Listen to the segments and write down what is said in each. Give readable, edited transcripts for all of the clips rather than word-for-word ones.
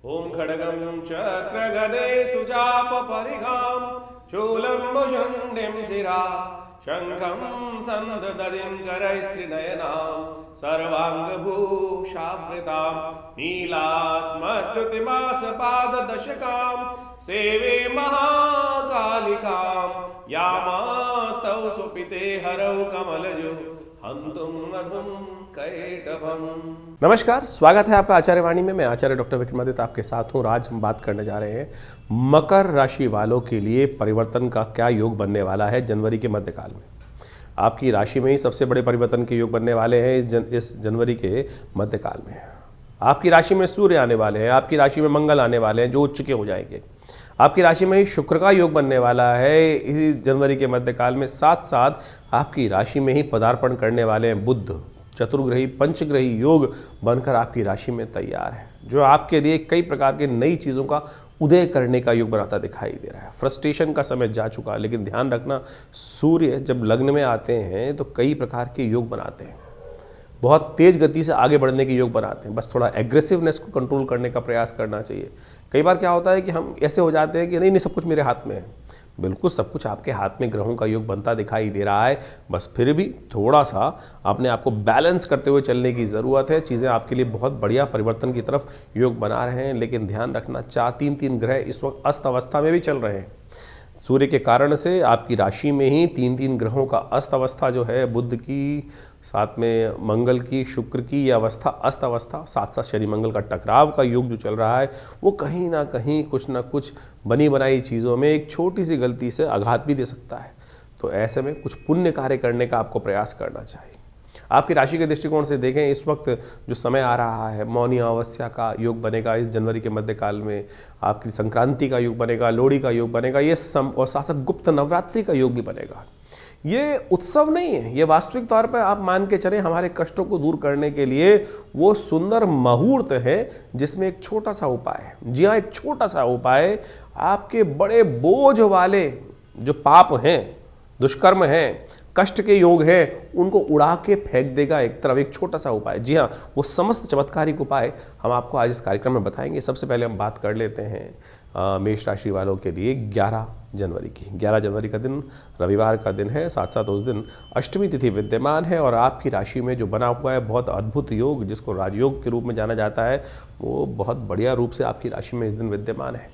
ओम खड्गं चक्रगदे सुचापपरिघां शूलं भुषण्डिं शिरा शङ्खं सन्दददिं करैस्त्रिनयनां सर्वाङ्गभूषावृतां नीलास्मद्युतिमासपाददशकां सेवे महाकालिकां यामास्तौ स्वपिते हरौ कमलजो हन्तुं मधुं कैटभम्। नमस्कार, स्वागत है आपका आचार्य वाणी में। मैं आचार्य डॉक्टर विक्रमादित्य आपके साथ हूँ। आज हम बात करने जा रहे हैं मकर राशि वालों के लिए परिवर्तन का क्या योग बनने वाला है जनवरी के मध्यकाल में। आपकी राशि में ही सबसे बड़े परिवर्तन के योग बनने वाले हैं इस जनवरी के मध्यकाल में। आपकी राशि में सूर्य आने वाले हैं, आपकी राशि में मंगल आने वाले हैं जो उच्च के हो जाएंगे। आपकी राशि में ही शुक्र का योग बनने वाला है इसी जनवरी के मध्यकाल में। साथ साथ आपकी राशि में ही पदार्पण करने वाले हैं बुध। चतुर्ग्रही पंचग्रही योग बनकर आपकी राशि में तैयार है, जो आपके लिए कई प्रकार के नई चीज़ों का उदय करने का योग बनाता दिखाई दे रहा है। फ्रस्ट्रेशन का समय जा चुका, लेकिन ध्यान रखना, सूर्य जब लग्न में आते हैं तो कई प्रकार के योग बनाते हैं, बहुत तेज गति से आगे बढ़ने के योग बनाते हैं। बस थोड़ा एग्रेसिवनेस को कंट्रोल करने का प्रयास करना चाहिए। कई बार क्या होता है कि हम ऐसे हो जाते हैं कि नहीं सब कुछ मेरे हाथ में है। बिल्कुल सब कुछ आपके हाथ में ग्रहों का योग बनता दिखाई दे रहा है, बस फिर भी थोड़ा सा अपने आप को बैलेंस करते हुए चलने की ज़रूरत है। चीज़ें आपके लिए बहुत बढ़िया परिवर्तन की तरफ योग बना रहे हैं, लेकिन ध्यान रखना, तीन ग्रह इस वक्त अस्त अवस्था में भी चल रहे हैं। सूर्य के कारण से आपकी राशि में ही तीन ग्रहों का अस्त अवस्था जो है, बुध की, साथ में मंगल की, शुक्र की, यह अवस्था अस्त अवस्था, साथ साथ शनि मंगल का टकराव का योग जो चल रहा है, वो कहीं ना कहीं कुछ ना कुछ बनी बनाई चीज़ों में एक छोटी सी गलती से आघात भी दे सकता है। तो ऐसे में कुछ पुण्य कार्य करने का आपको प्रयास करना चाहिए। आपकी राशि के दृष्टिकोण से देखें, इस वक्त जो समय आ रहा है, मौनी अमावस्या का योग बनेगा इस जनवरी के मध्यकाल में, आपकी संक्रांति का योग बनेगा, लोहड़ी का योग बनेगा, ये और शासक गुप्त नवरात्रि का योग भी बनेगा। ये उत्सव नहीं है, ये वास्तविक तौर पर आप मान के चलें हमारे कष्टों को दूर करने के लिए वो सुंदर मुहूर्त है जिसमें एक छोटा सा उपाय है। जी हाँ, एक छोटा सा उपाय आपके बड़े बोझ वाले जो पाप हैं, दुष्कर्म हैं, कष्ट के योग हैं, उनको उड़ा के फेंक देगा एक तरफ। एक छोटा सा उपाय, जी हाँ, वो समस्त चमत्कारिक उपाय हम आपको आज इस कार्यक्रम में बताएंगे। सबसे पहले हम बात कर लेते हैं मेष राशि वालों के लिए 11 जनवरी की। 11 जनवरी का दिन रविवार का दिन है, साथ साथ उस दिन अष्टमी तिथि विद्यमान है और आपकी राशि में जो बना हुआ है बहुत अद्भुत योग, जिसको राजयोग के रूप में जाना जाता है, वो बहुत बढ़िया रूप से आपकी राशि में इस दिन विद्यमान है।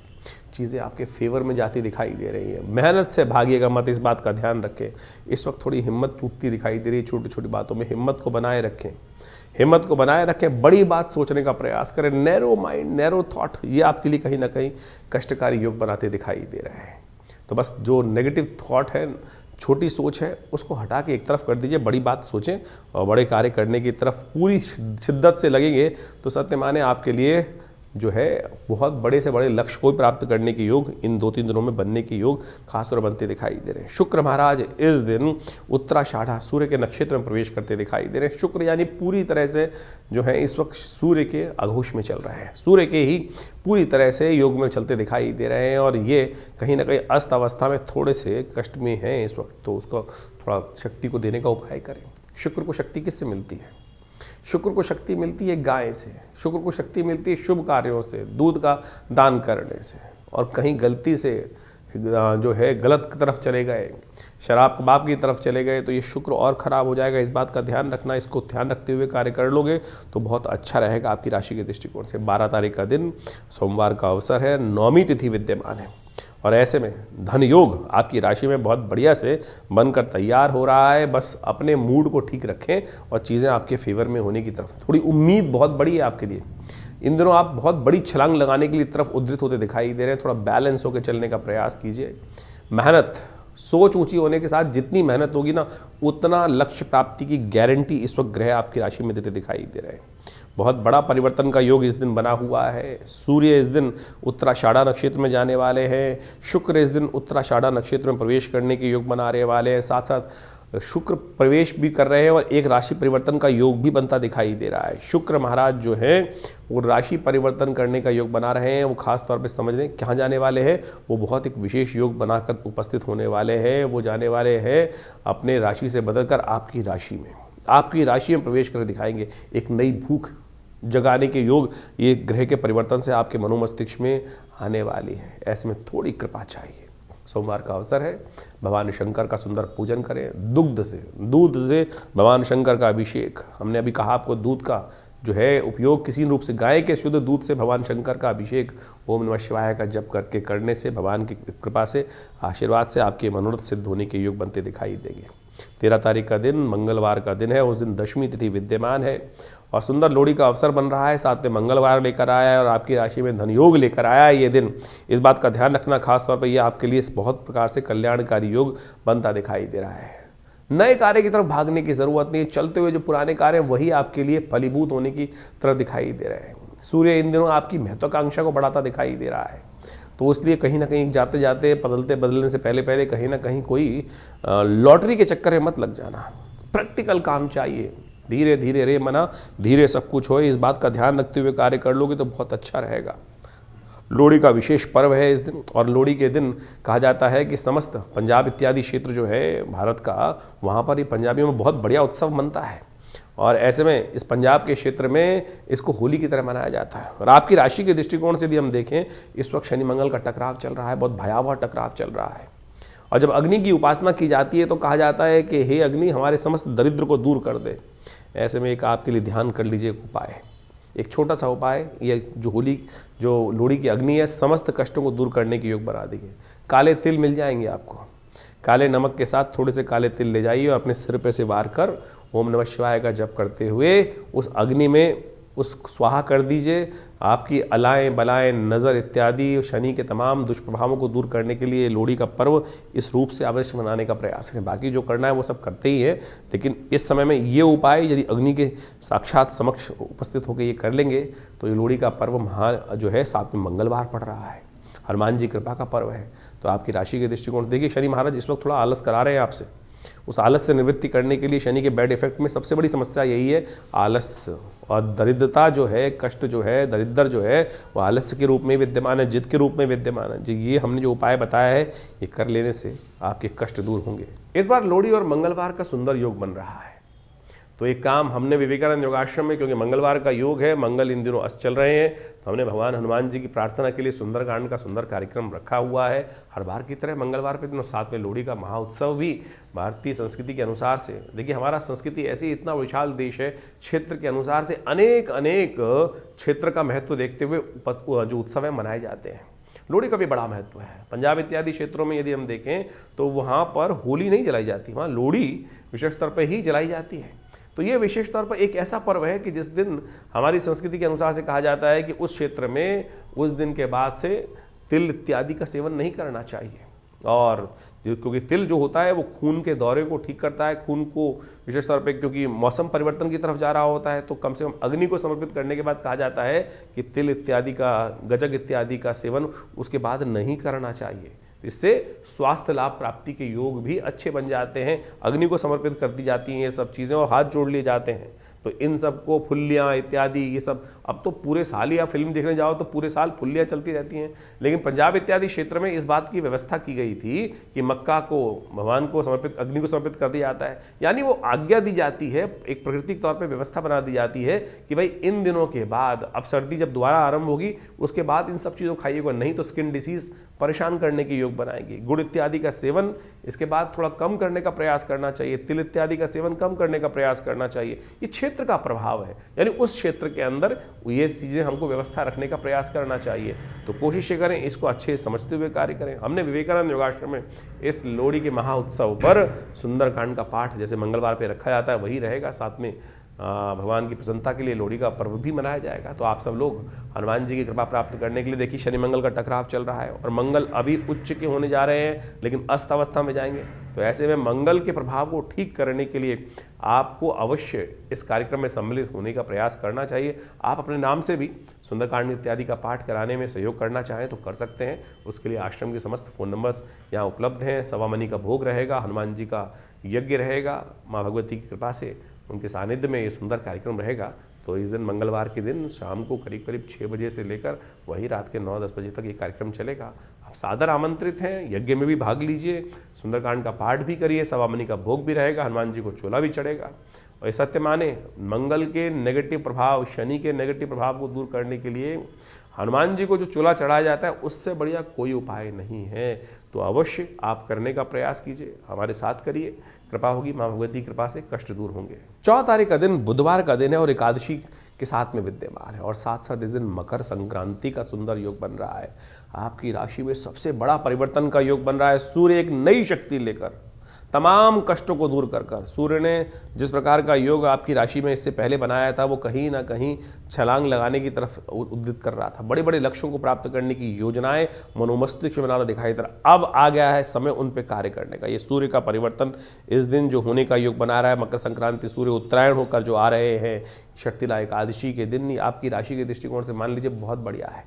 चीज़ें आपके फेवर में जाती दिखाई दे रही है। मेहनत से भागिएगा मत, इस बात का ध्यान रखें। इस वक्त थोड़ी हिम्मत टूटती दिखाई दे रही है, छोटी छोटी बातों में हिम्मत को बनाए रखें, हिम्मत को बनाए रखें, बड़ी बात सोचने का प्रयास करें। नैरो माइंड, नैरो थॉट, ये आपके लिए कहीं ना कहीं कष्टकारी योग बनाते दिखाई दे रहे हैं। तो बस जो नेगेटिव थॉट है, छोटी सोच है, उसको हटा के एक तरफ कर दीजिए। बड़ी बात सोचें और बड़े कार्य करने की तरफ पूरी शिद्दत से लगेंगे तो सत्य माने आपके लिए जो है बहुत बड़े से बड़े लक्ष्य को प्राप्त करने के योग इन 2-3 दिनों में बनने के योग खासतौर बनते दिखाई दे रहे हैं। शुक्र महाराज इस दिन उत्तराषाढ़ा सूर्य के नक्षत्र में प्रवेश करते दिखाई दे रहे हैं। शुक्र यानी पूरी तरह से जो है इस वक्त सूर्य के अघोष में चल रहे हैं, सूर्य के ही पूरी तरह से योग में चलते दिखाई दे रहे हैं और ये कहीं ना कहीं अस्त अवस्था में थोड़े से कष्ट में हैं इस वक्त, तो उसको थोड़ा शक्ति को देने का उपाय करें। शुक्र को शक्ति किससे मिलती है? शुक्र को शक्ति मिलती है गाय से, शुक्र को शक्ति मिलती है शुभ कार्यों से, दूध का दान करने से। और कहीं गलती से जो है गलत की तरफ चले गए, शराब कबाब की तरफ चले गए, तो ये शुक्र और ख़राब हो जाएगा। इस बात का ध्यान रखना, इसको ध्यान रखते हुए कार्य कर लोगे तो बहुत अच्छा रहेगा आपकी राशि के दृष्टिकोण से। 12 तारीख का दिन सोमवार का अवसर है, नौमी तिथि विद्यमान है और ऐसे में धन योग आपकी राशि में बहुत बढ़िया से बनकर तैयार हो रहा है। बस अपने मूड को ठीक रखें और चीज़ें आपके फेवर में होने की तरफ, थोड़ी उम्मीद बहुत बड़ी है आपके लिए। इन दिनों आप बहुत बड़ी छलांग लगाने के लिए तरफ उद्धृत होते दिखाई दे रहे हैं। थोड़ा बैलेंस होकर चलने का प्रयास कीजिए। मेहनत, सोच ऊंची होने के साथ जितनी मेहनत होगी ना, उतना लक्ष्य प्राप्ति की गारंटी इस वक्त ग्रह आपकी राशि में देते दिखाई दे रहे हैं। बहुत बड़ा परिवर्तन का योग इस दिन बना हुआ है। सूर्य इस दिन उत्तराषाढ़ा नक्षत्र में जाने वाले हैं, शुक्र इस दिन उत्तराषाढ़ा नक्षत्र में प्रवेश करने के योग बनाने वाले हैं, साथ साथ शुक्र प्रवेश भी कर रहे हैं और एक राशि परिवर्तन का योग भी बनता दिखाई दे रहा है। शुक्र महाराज जो है वो राशि परिवर्तन करने का योग बना रहे हैं। वो खास तौर पे समझ लें कहाँ जाने वाले हैं, वो बहुत एक विशेष योग बनाकर उपस्थित होने वाले हैं। वो जाने वाले हैं अपने राशि से बदलकर आपकी राशि में प्रवेश कर दिखाएंगे। एक नई भूख जगाने के योग ये ग्रह के परिवर्तन से आपके मनोमस्तिष्क में आने वाली है। ऐसे में थोड़ी कृपा चाहिए। सोमवार का अवसर है, भगवान शंकर का सुंदर पूजन करें। दूध से भगवान शंकर का अभिषेक। हमने अभी कहा आपको दूध का जो है उपयोग किसी रूप से, गाय के शुद्ध दूध से भगवान शंकर का अभिषेक ओम नमः शिवाय का जप करके करने से भगवान की कृपा से, आशीर्वाद से आपके मनोरथ सिद्ध होने के योग बनते दिखाई देंगे। 13 तारीख का दिन मंगलवार का दिन है, उस दिन दशमी तिथि विद्यमान है और सुंदर लोहड़ी का अवसर बन रहा है। साथ में मंगलवार लेकर आया है और आपकी राशि में धन योग लेकर आया है ये दिन। इस बात का ध्यान रखना खासतौर पर, यह आपके लिए बहुत प्रकार से कल्याणकारी योग बनता दिखाई दे रहा है। नए कार्य की तरफ भागने की जरूरत नहीं है। चलते हुए जो पुराने कार्य हैं वही आपके लिए फलीभूत होने की तरफ दिखाई दे रहे हैं। सूर्य इन दिनों आपकी महत्वाकांक्षा को बढ़ाता दिखाई दे रहा है, तो इसलिए कहीं ना कहीं जाते जाते बदलने से पहले कहीं ना कहीं कोई लॉटरी के चक्कर में मत लग जाना। प्रैक्टिकल काम चाहिए। धीरे धीरे रे मना धीरे सब कुछ हो, इस बात का ध्यान रखते हुए कार्य कर लोगे तो बहुत अच्छा रहेगा। लोहड़ी का विशेष पर्व है इस दिन, और लोहड़ी के दिन कहा जाता है कि समस्त पंजाब इत्यादि क्षेत्र जो है भारत का, वहाँ पर ये पंजाबियों में बहुत बढ़िया उत्सव मनता है। और ऐसे में इस पंजाब के क्षेत्र में इसको होली की तरह मनाया जाता है। और आपकी राशि के दृष्टिकोण से यदि हम देखें, इस वक्त शनि मंगल का टकराव चल रहा है, बहुत भयावह टकराव चल रहा है। और जब अग्नि की उपासना की जाती है तो कहा जाता है कि हे अग्नि, हमारे समस्त दरिद्र को दूर कर दे। ऐसे में एक आपके लिए ध्यान कर लीजिए उपाय, एक छोटा सा उपाय। ये जो लोहड़ी की अग्नि है, समस्त कष्टों को दूर करने के योग बना देंगे। काले तिल मिल जाएंगे आपको, काले नमक के साथ थोड़े से काले तिल ले जाइए और अपने सिर पे से वार कर ओम नमः शिवाय का जप करते हुए उस अग्नि में उस स्वाहा कर दीजिए। आपकी अलाएं बलाएं नज़र इत्यादि शनि के तमाम दुष्प्रभावों को दूर करने के लिए लोहड़ी का पर्व इस रूप से अवश्य मनाने का प्रयास करें। बाकी जो करना है वो सब करते ही है, लेकिन इस समय में ये उपाय यदि अग्नि के साक्षात समक्ष उपस्थित होकर ये कर लेंगे तो ये लोहड़ी का पर्व जो है साथ में मंगलवार पड़ रहा है, हनुमान जी कृपा का पर्व है। तो आपकी राशि के दृष्टिकोण देखिए, शनि महाराज इस वक्त थोड़ा आलस करा रहे हैं आपसे। उस आलस से निवृत्ति करने के लिए शनि के बैड इफेक्ट में सबसे बड़ी समस्या यही है, आलस। और दरिद्रता जो है, कष्ट जो है, दरिद्र जो है, वो आलस्य के रूप में विद्यमान है, जिद के रूप में विद्यमान है। जी, ये हमने जो उपाय बताया है ये कर लेने से आपके कष्ट दूर होंगे। इस बार लोहड़ी और मंगलवार का सुंदर योग बन रहा है, तो एक काम हमने विवेकानंद योगाश्रम में, क्योंकि मंगलवार का योग है, मंगल इन दिनों अस्त चल रहे हैं, तो हमने भगवान हनुमान जी की प्रार्थना के लिए सुंदरकांड का सुंदर कार्यक्रम रखा हुआ है। हर बार की तरह मंगलवार के दिन साथ में लोहड़ी का महाउत्सव भी भारतीय संस्कृति के अनुसार से, देखिए हमारा संस्कृति ऐसी इतना विशाल देश है, क्षेत्र के अनुसार से अनेक क्षेत्र का महत्व देखते हुए जो उत्सव है मनाए जाते हैं। लोहड़ी का भी बड़ा महत्व है। पंजाब इत्यादि क्षेत्रों में यदि हम देखें तो वहाँ पर होली नहीं जलाई जाती, वहाँ लोहड़ी विशेष तौर पर ही जलाई जाती है। तो ये विशेष तौर पर एक ऐसा पर्व है कि जिस दिन हमारी संस्कृति के अनुसार से कहा जाता है कि उस क्षेत्र में उस दिन के बाद से तिल इत्यादि का सेवन नहीं करना चाहिए। और क्योंकि तिल जो होता है वो खून के दौरे को ठीक करता है, खून को विशेष तौर पे, क्योंकि मौसम परिवर्तन की तरफ जा रहा होता है, तो कम से कम अग्नि को समर्पित करने के बाद कहा जाता है कि तिल इत्यादि का, गजक इत्यादि का सेवन उसके बाद नहीं करना चाहिए। इससे स्वास्थ्य लाभ प्राप्ति के योग भी अच्छे बन जाते हैं। अग्नि को समर्पित कर दी जाती हैं ये सब चीज़ें और हाथ जोड़ लिए जाते हैं। तो इन सब को फुल्लियाँ इत्यादि ये सब, अब तो पूरे साल ही आप फिल्म देखने जाओ तो पूरे साल फुल्लियाँ चलती रहती हैं, लेकिन पंजाब इत्यादि क्षेत्र में इस बात की व्यवस्था की गई थी कि मक्का को भगवान को समर्पित, अग्नि को समर्पित कर दिया जाता है। यानी वो आज्ञा दी जाती है, एक प्राकृतिक तौर पर व्यवस्था बना दी जाती है कि भाई इन दिनों के बाद, अब सर्दी जब दोबारा आरंभ होगी उसके बाद इन सब चीज़ों को खाइएगा, नहीं तो स्किन डिसीज परेशान करने के योग बनाएगी। गुड़ इत्यादि का सेवन इसके बाद थोड़ा कम करने का प्रयास करना चाहिए, तिल इत्यादि का सेवन कम करने का प्रयास करना चाहिए। ये क्षेत्र का प्रभाव है, यानी उस क्षेत्र के अंदर ये चीज़ें हमको व्यवस्था रखने का प्रयास करना चाहिए। तो कोशिश करें इसको अच्छे समझते हुए कार्य करें। हमने विवेकानंद योगाश्रम में इस लोहड़ी के महाउत्सव पर सुंदरकांड का पाठ जैसे मंगलवार पे रखा जाता है वही रहेगा, साथ में भगवान की प्रसन्नता के लिए लोहड़ी का पर्व भी मनाया जाएगा। तो आप सब लोग हनुमान जी की कृपा प्राप्त करने के लिए, देखिए शनि मंगल का टकराव चल रहा है और मंगल अभी उच्च के होने जा रहे हैं लेकिन अस्त अवस्था में जाएंगे। तो ऐसे में मंगल के प्रभाव को ठीक करने के लिए आपको अवश्य इस कार्यक्रम में सम्मिलित होने का प्रयास करना चाहिए। आप अपने नाम से भी सुंदरकांड इत्यादि का पाठ कराने में सहयोग करना चाहें तो कर सकते हैं। उसके लिए आश्रम के समस्त फ़ोन नंबर्स यहाँ उपलब्ध हैं। सवा मनी का भोग रहेगा, हनुमान जी का यज्ञ रहेगा, माँ भगवती की कृपा से उनके सानिध्य में ये सुंदर कार्यक्रम रहेगा। तो इस दिन मंगलवार के दिन शाम को करीब करीब 6 बजे से लेकर वही रात के 9-10 बजे तक ये कार्यक्रम चलेगा। आप सादर आमंत्रित हैं, यज्ञ में भी भाग लीजिए, सुंदरकांड का पाठ भी करिए, सवा मनी का भोग भी रहेगा, हनुमान जी को चोला भी चढ़ेगा और ये सत्य माने, मंगल के नेगेटिव प्रभाव, शनि के नेगेटिव प्रभाव को दूर करने के लिए हनुमान जी को जो चूल्हा चढ़ाया जाता है उससे बढ़िया कोई उपाय नहीं है। तो अवश्य आप करने का प्रयास कीजिए, हमारे साथ करिए, कृपा होगी, माँ भगवती की कृपा से कष्ट दूर होंगे। 4 तारीख का दिन बुधवार का दिन है और एकादशी के साथ में विद्यमान है और साथ साथ इस दिन मकर संक्रांति का सुंदर योग बन रहा है। आपकी राशि में सबसे बड़ा परिवर्तन का योग बन रहा है। सूर्य एक नई शक्ति लेकर तमाम कष्टों को दूर कर कर, सूर्य ने जिस प्रकार का योग आपकी राशि में इससे पहले बनाया था वो कहीं ना कहीं छलांग लगाने की तरफ उद्यत कर रहा था। बड़े बड़े लक्ष्यों को प्राप्त करने की योजनाएं मनोमस्तिष्क में बनाना दिखाई दे रहा, अब आ गया है समय उन पे कार्य करने का। ये सूर्य का परिवर्तन इस दिन जो होने का योग बना रहा है, मकर संक्रांति सूर्य उत्तरायण होकर जो आ रहे हैं, शक्तिला एकादशी के दिन आपकी राशि के दृष्टिकोण से मान लीजिए बहुत बढ़िया है।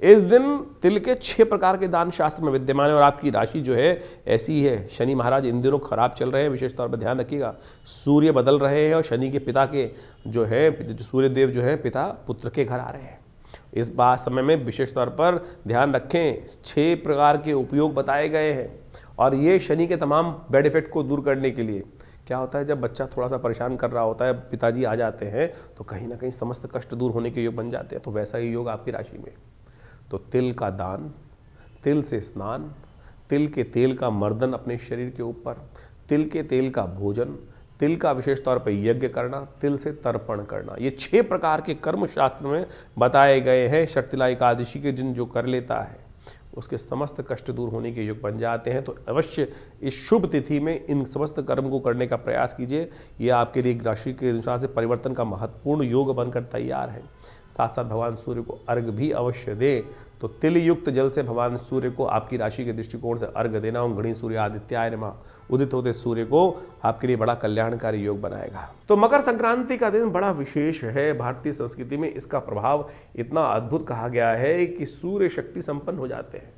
इस दिन तिल के 6 प्रकार के दान शास्त्र में विद्यमान है और आपकी राशि जो है ऐसी है। शनि महाराज इन दिनों खराब चल रहे हैं, विशेष तौर पर ध्यान रखिएगा। सूर्य बदल रहे हैं और शनि के पिता के जो है सूर्य देव जो है पिता पुत्र के घर आ रहे हैं। इस बात समय में विशेष तौर पर ध्यान रखें, 6 प्रकार के उपयोग बताए गए हैं और ये शनि के तमाम बैड इफेक्ट को दूर करने के लिए। क्या होता है, जब बच्चा थोड़ा सा परेशान कर रहा होता है, पिताजी आ जाते हैं तो कहीं ना कहीं समस्त कष्ट दूर होने के योग बन जाते हैं। तो वैसा ही योग आपकी राशि में। तो तिल का दान, तिल से स्नान, तिल के तेल का मर्दन अपने शरीर के ऊपर, तिल के तेल का भोजन, तिल का विशेष तौर पर यज्ञ करना, तिल से तर्पण करना, ये 6 प्रकार के कर्म शास्त्र में बताए गए हैं। शक्तिला एकादशी के दिन जो कर लेता है उसके समस्त कष्ट दूर होने के योग बन जाते हैं। तो अवश्य इस शुभ तिथि में इन समस्त कर्म को करने का प्रयास कीजिए। ये आपके लिए राशि के अनुसार से परिवर्तन का महत्वपूर्ण योग बनकर तैयार है। साथ साथ भगवान सूर्य को अर्घ भी अवश्य दे। तो तिल युक्त जल से भगवान सूर्य को आपकी राशि के दृष्टिकोण से अर्घ देना, गणेश सूर्य आदित्याय नमः, उदित होते सूर्य को आपके लिए बड़ा कल्याणकारी योग बनाएगा। तो मकर संक्रांति का दिन बड़ा विशेष है। भारतीय संस्कृति में इसका प्रभाव इतना अद्भुत कहा गया है कि सूर्य शक्ति संपन्न हो जाते हैं।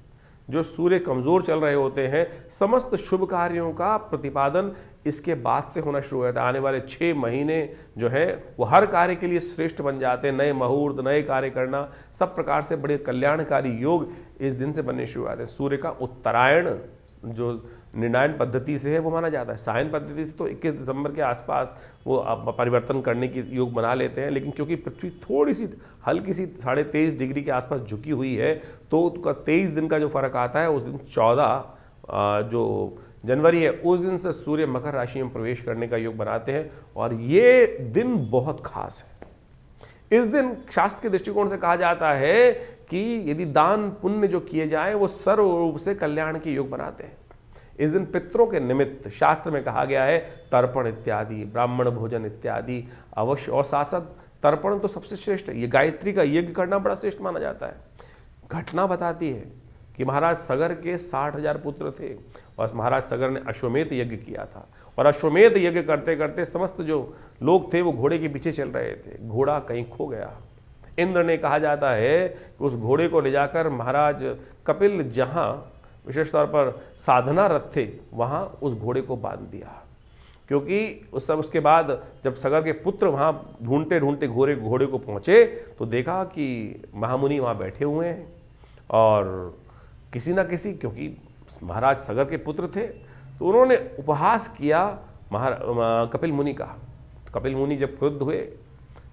जो सूर्य कमजोर चल रहे होते हैं, समस्त शुभ कार्यों का प्रतिपादन इसके बाद से होना शुरू हो जाता है। आने वाले 6 महीने जो है वो हर कार्य के लिए श्रेष्ठ बन जाते हैं। नए मुहूर्त, नए कार्य करना, सब प्रकार से बड़े कल्याणकारी योग इस दिन से बनने शुरू होते हैं। सूर्य का उत्तरायण जो निर्णायन पद्धति से है वो माना जाता है। सायन पद्धति से तो 21 दिसंबर के आसपास वो परिवर्तन करने की योग बना लेते हैं, लेकिन क्योंकि पृथ्वी थोड़ी सी हल्की सी 23.5 डिग्री के आसपास झुकी हुई है तो 23 दिन का जो फर्क आता है, उस दिन 14 जो जनवरी है उस दिन से सूर्य मकर राशि में प्रवेश करने का योग बनाते हैं और ये दिन बहुत खास है। इस दिन शास्त्र के दृष्टिकोण से कहा जाता है कि यदि दान पुण्य जो किए जाए वो सर्व रूप से कल्याण के योग बनाते हैं। इस दिन पितरों के निमित्त शास्त्र में कहा गया है तर्पण इत्यादि, ब्राह्मण भोजन इत्यादि अवश्य। और साथ साथ तर्पण तो सबसे श्रेष्ठ है। ये गायत्री का यज्ञ करना बड़ा श्रेष्ठ माना जाता है। घटना बताती है कि महाराज सगर के 60,000 पुत्र थे और महाराज सगर ने अश्वमेध यज्ञ किया था और अश्वमेध यज्ञ करते करते समस्त जो लोग थे वो घोड़े के पीछे चल रहे थे। घोड़ा कहीं खो गया। इंद्र ने कहा जाता है कि उस घोड़े को ले जाकर महाराज कपिल जहाँ विशेष तौर पर साधना रथ थे वहाँ उस घोड़े को बांध दिया, क्योंकि उसके बाद जब सगर के पुत्र वहाँ ढूंढते ढूंढते घोड़े को पहुँचे तो देखा कि महामुनि वहाँ बैठे हुए हैं और किसी ना किसी, क्योंकि महाराज सगर के पुत्र थे तो उन्होंने उपहास किया कपिल मुनि का। तो कपिल मुनि जब क्रुद्ध हुए,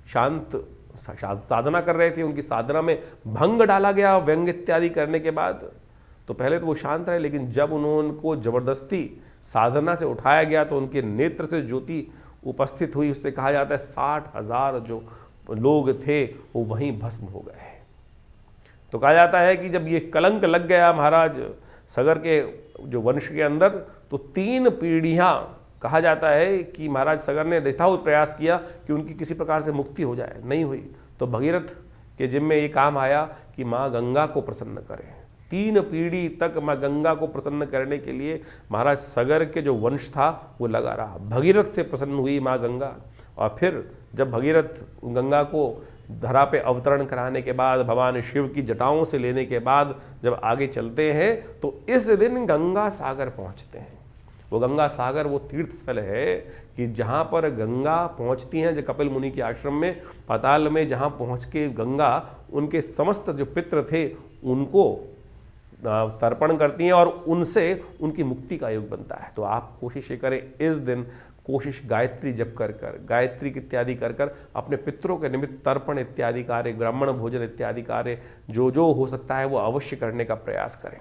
शांत साधना कर रहे थे, उनकी साधना में भंग डाला गया व्यंग इत्यादि करने के बाद। तो पहले तो वो शांत रहे, लेकिन जब उनको जबरदस्ती साधना से उठाया गया तो उनके नेत्र से ज्योति उपस्थित हुई। उससे कहा जाता है 60,000 जो लोग थे वो वहीं भस्म हो गए। तो कहा जाता है कि जब ये कलंक लग गया महाराज सगर के जो वंश के अंदर, तो 3 पीढ़ियां कहा जाता है कि महाराज सगर ने यथावत प्रयास किया कि उनकी किसी प्रकार से मुक्ति हो जाए, नहीं हुई। तो भगीरथ के जिम्मे ये काम आया कि माँ गंगा को प्रसन्न करें। 3 पीढ़ी तक माँ गंगा को प्रसन्न करने के लिए महाराज सगर के जो वंश था वो लगा रहा। भगीरथ से प्रसन्न हुई माँ गंगा और फिर जब भगीरथ गंगा को धरा पे अवतरण कराने के बाद, भगवान शिव की जटाओं से लेने के बाद जब आगे चलते हैं तो इस दिन गंगा सागर पहुंचते हैं। वो गंगा सागर वो तीर्थ स्थल है कि जहाँ पर गंगा पहुँचती हैं, जो कपिल मुनि के आश्रम में पाताल में जहाँ पहुँच के गंगा उनके समस्त जो पितृ थे उनको तर्पण करती हैं और उनसे उनकी मुक्ति का योग बनता है। तो आप कोशिश करें इस दिन कोशिश गायत्री जप कर कर, गायत्री इत्यादि कर कर अपने पितरों के निमित्त तर्पण इत्यादि कार्य, ब्राह्मण भोजन इत्यादि कार्य जो हो सकता है वो अवश्य करने का प्रयास करें।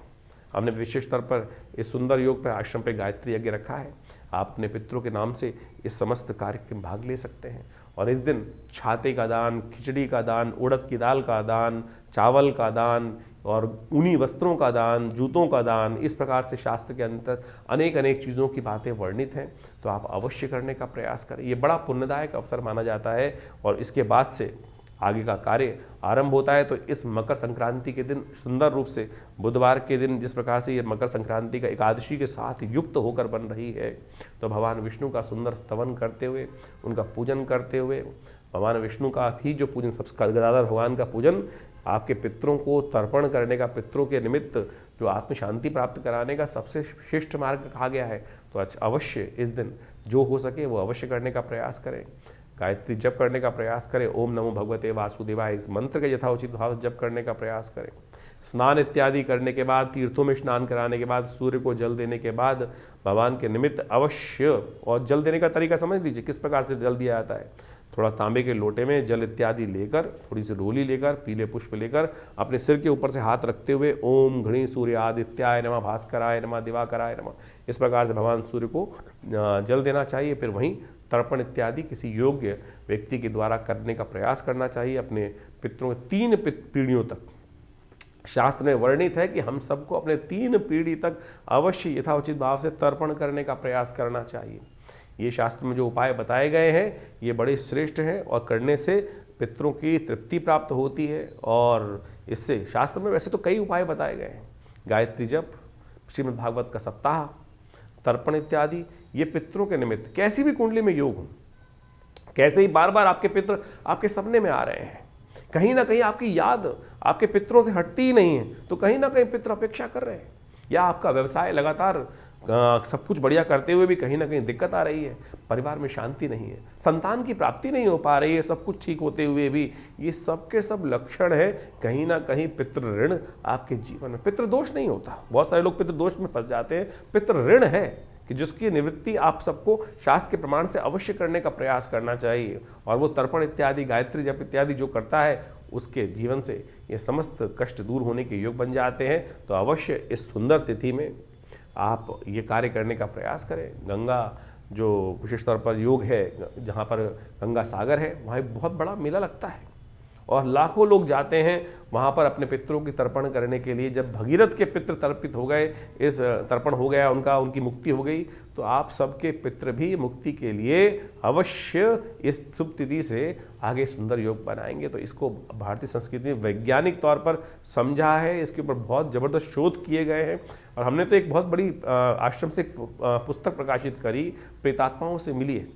हमने विशेष तौर पर इस सुंदर योग पर आश्रम पे गायत्री यज्ञ रखा है। आप अपने पितरों के नाम से इस समस्त कार्य में भाग ले सकते हैं। और इस दिन छाते का दान, खिचड़ी का दान, उड़द की दाल का दान, चावल का दान और ऊनी वस्त्रों का दान, जूतों का दान, इस प्रकार से शास्त्र के अंदर अनेक अनेक चीज़ों की बातें वर्णित हैं। तो आप अवश्य करने का प्रयास करें। ये बड़ा पुण्यदायक अवसर माना जाता है और इसके बाद से आगे का कार्य आरंभ होता है। तो इस मकर संक्रांति के दिन सुंदर रूप से बुधवार के दिन जिस प्रकार से ये मकर संक्रांति का एकादशी के साथ युक्त होकर बन रही है, तो भगवान विष्णु का सुंदर स्तवन करते हुए, उनका पूजन करते हुए, भगवान विष्णु का भी जो पूजन, सब गदाधर भगवान का पूजन, आपके पितरों को तर्पण करने का, पितरों के निमित्त जो आत्म शांति प्राप्त कराने का सबसे श्रेष्ठ मार्ग कहा गया है। तो अवश्य इस दिन जो हो सके वो अवश्य करने का प्रयास करें। गायत्री जप करने का प्रयास करें। ओम नमो भगवते वासुदेवाय, इस मंत्र के यथाउचित भाव से जप करने का प्रयास करें। स्नान इत्यादि करने के बाद, तीर्थों में स्नान कराने के बाद, सूर्य को जल देने के बाद भगवान के निमित्त अवश्य, और जल देने का तरीका समझ लीजिए किस प्रकार से जल दिया जाता है। थोड़ा तांबे के लोटे में जल इत्यादि लेकर, थोड़ी सी रोली लेकर, पीले पुष्प लेकर अपने सिर के ऊपर से हाथ रखते हुए ओम घृणी सूर्य आदित्याय नमः, भास्कराय नमः, दिवाकराय नमः, इस प्रकार से भगवान सूर्य को जल देना चाहिए। फिर वहीं तर्पण इत्यादि किसी योग्य व्यक्ति के द्वारा करने का प्रयास करना चाहिए। अपने पितरों 3 पीढ़ियों तक शास्त्र में वर्णित है कि हम सबको अपने 3 पीढ़ी तक अवश्य यथाउचित भाव से तर्पण करने का प्रयास करना चाहिए। ये शास्त्र में जो उपाय बताए गए हैं ये बड़े श्रेष्ठ हैं और करने से पितरों की तृप्ति प्राप्त होती है। और इससे शास्त्र में वैसे तो कई उपाय बताए गए हैं, गायत्री जप, श्रीमद् भागवत का सप्ताह, तर्पण इत्यादि, ये पितरों के निमित्त कैसी भी कुंडली में योग हो, कैसे ही बार बार आपके पितर आपके सपने में आ रहे हैं, कहीं ना कहीं आपकी याद आपके पितरों से हटती ही नहीं है, तो कहीं ना कहीं पितर अपेक्षा कर रहे हैं, या आपका व्यवसाय लगातार सब कुछ बढ़िया करते हुए भी कहीं ना कहीं दिक्कत आ रही है, परिवार में शांति नहीं है, संतान की प्राप्ति नहीं हो पा रही है, सब कुछ ठीक होते हुए भी, ये सब के सब लक्षण है कहीं ना कहीं पितृ ऋण आपके जीवन में। पितृ दोष नहीं होता, बहुत सारे लोग पितृ दोष में फंस जाते हैं, पितृ ऋण है कि जिसकी निवृत्ति आप सबको शास्त्र के प्रमाण से अवश्य करने का प्रयास करना चाहिए। और वो तर्पण इत्यादि, गायत्री जप इत्यादि जो करता है उसके जीवन से ये समस्त कष्ट दूर होने के योग बन जाते हैं। तो अवश्य इस सुंदर तिथि में आप ये कार्य करने का प्रयास करें। गंगा जो विशेष तौर पर योग है, जहाँ पर गंगा सागर है, वहाँ बहुत बड़ा मेला लगता है और लाखों लोग जाते हैं वहाँ पर अपने पितरों की तर्पण करने के लिए। जब भगीरथ के पितृ तर्पित हो गए, इस तर्पण हो गया उनकी मुक्ति हो गई, तो आप सबके पितृ भी मुक्ति के लिए अवश्य इस शुभ तिथि से आगे सुंदर योग बनाएंगे। तो इसको भारतीय संस्कृति में वैज्ञानिक तौर पर समझा है, इसके ऊपर बहुत ज़बरदस्त शोध किए गए हैं। और हमने तो एक बहुत बड़ी आश्रम से पुस्तक प्रकाशित करी, प्रेतात्माओं से मिलिए,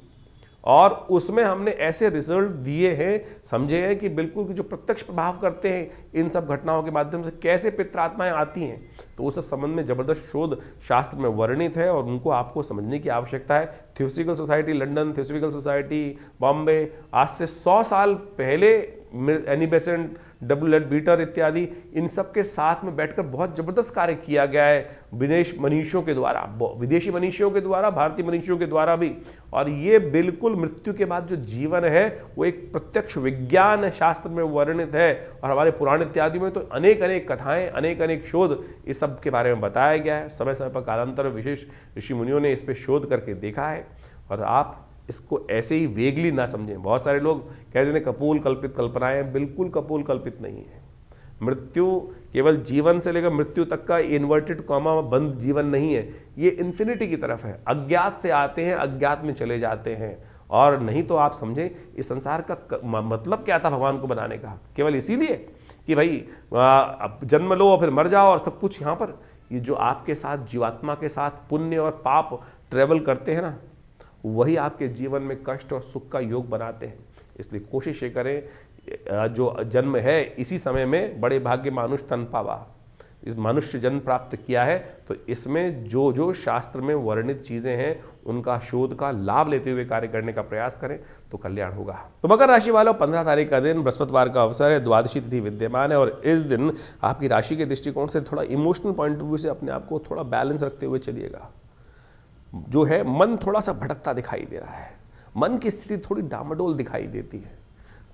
और उसमें हमने ऐसे रिजल्ट दिए हैं, समझे हैं कि बिल्कुल जो प्रत्यक्ष प्रभाव करते हैं इन सब घटनाओं के माध्यम से, कैसे पितरात्माएं आती हैं, तो उस सब संबंध में जबरदस्त शोध शास्त्र में वर्णित है और उनको आपको समझने की आवश्यकता है। Theosophical society London, theosophical society Bombay, आज से 100 साल पहले Annie Besant, W L Beater इत्यादि, इन सब के साथ में बैठकर बहुत जबरदस्त कार्य किया गया है विदेशी मनीषियों के द्वारा, विदेशी मनीषियों के द्वारा, भारतीय मनीषियों के द्वारा भी। और ये बिल्कुल मृत्यु के बाद जो जीवन है वो एक प्रत्यक्ष विज्ञान शास्त्र में वर्णित है। और हमारे पुराण इत्यादि में तो अनेक अनेक कथाएं, अनेक अनेक शोध इस सब के बारे में बताया गया है। समय समय पर कालांतर विशेष ऋषि मुनियों ने इस पर शोध करके देखा है। और आप इसको ऐसे ही वेगली ना समझें। बहुत सारे लोग कहते हैं कपोल कल्पित कल्पनाएं, बिल्कुल कपोल कल्पित नहीं है। मृत्यु केवल जीवन से लेकर मृत्यु तक का इन्वर्टेड कॉमा बंद जीवन नहीं है, ये इन्फिनिटी की तरफ है। अज्ञात से आते हैं, अज्ञात में चले जाते हैं। और नहीं तो आप समझें इस संसार का मतलब क्या था भगवान को बनाने का, केवल इसीलिए कि भाई जन्म लो और फिर मर जाओ और सब कुछ यहाँ पर। ये जो आपके साथ जीवात्मा के साथ पुण्य और पाप ट्रेवल करते हैं ना, वही आपके जीवन में कष्ट और सुख का योग बनाते हैं। इसलिए कोशिश ये करें, जो जन्म है इसी समय में बड़े भाग्य मानुष तन पावा, इस मनुष्य जन्म प्राप्त किया है, तो इसमें जो जो शास्त्र में वर्णित चीज़ें हैं उनका शोध का लाभ लेते हुए कार्य करने का प्रयास करें तो कल्याण होगा। तो मकर राशि वालों, 15 तारीख का दिन बृहस्पतिवार का अवसर है, द्वादशी तिथि विद्यमान है। और इस दिन आपकी राशि के दृष्टिकोण से थोड़ा इमोशनल पॉइंट ऑफ व्यू से अपने आप को थोड़ा बैलेंस रखते हुए चलिएगा। जो है मन थोड़ा सा भटकता दिखाई दे रहा है, मन की स्थिति थोड़ी डामाडोल दिखाई देती है,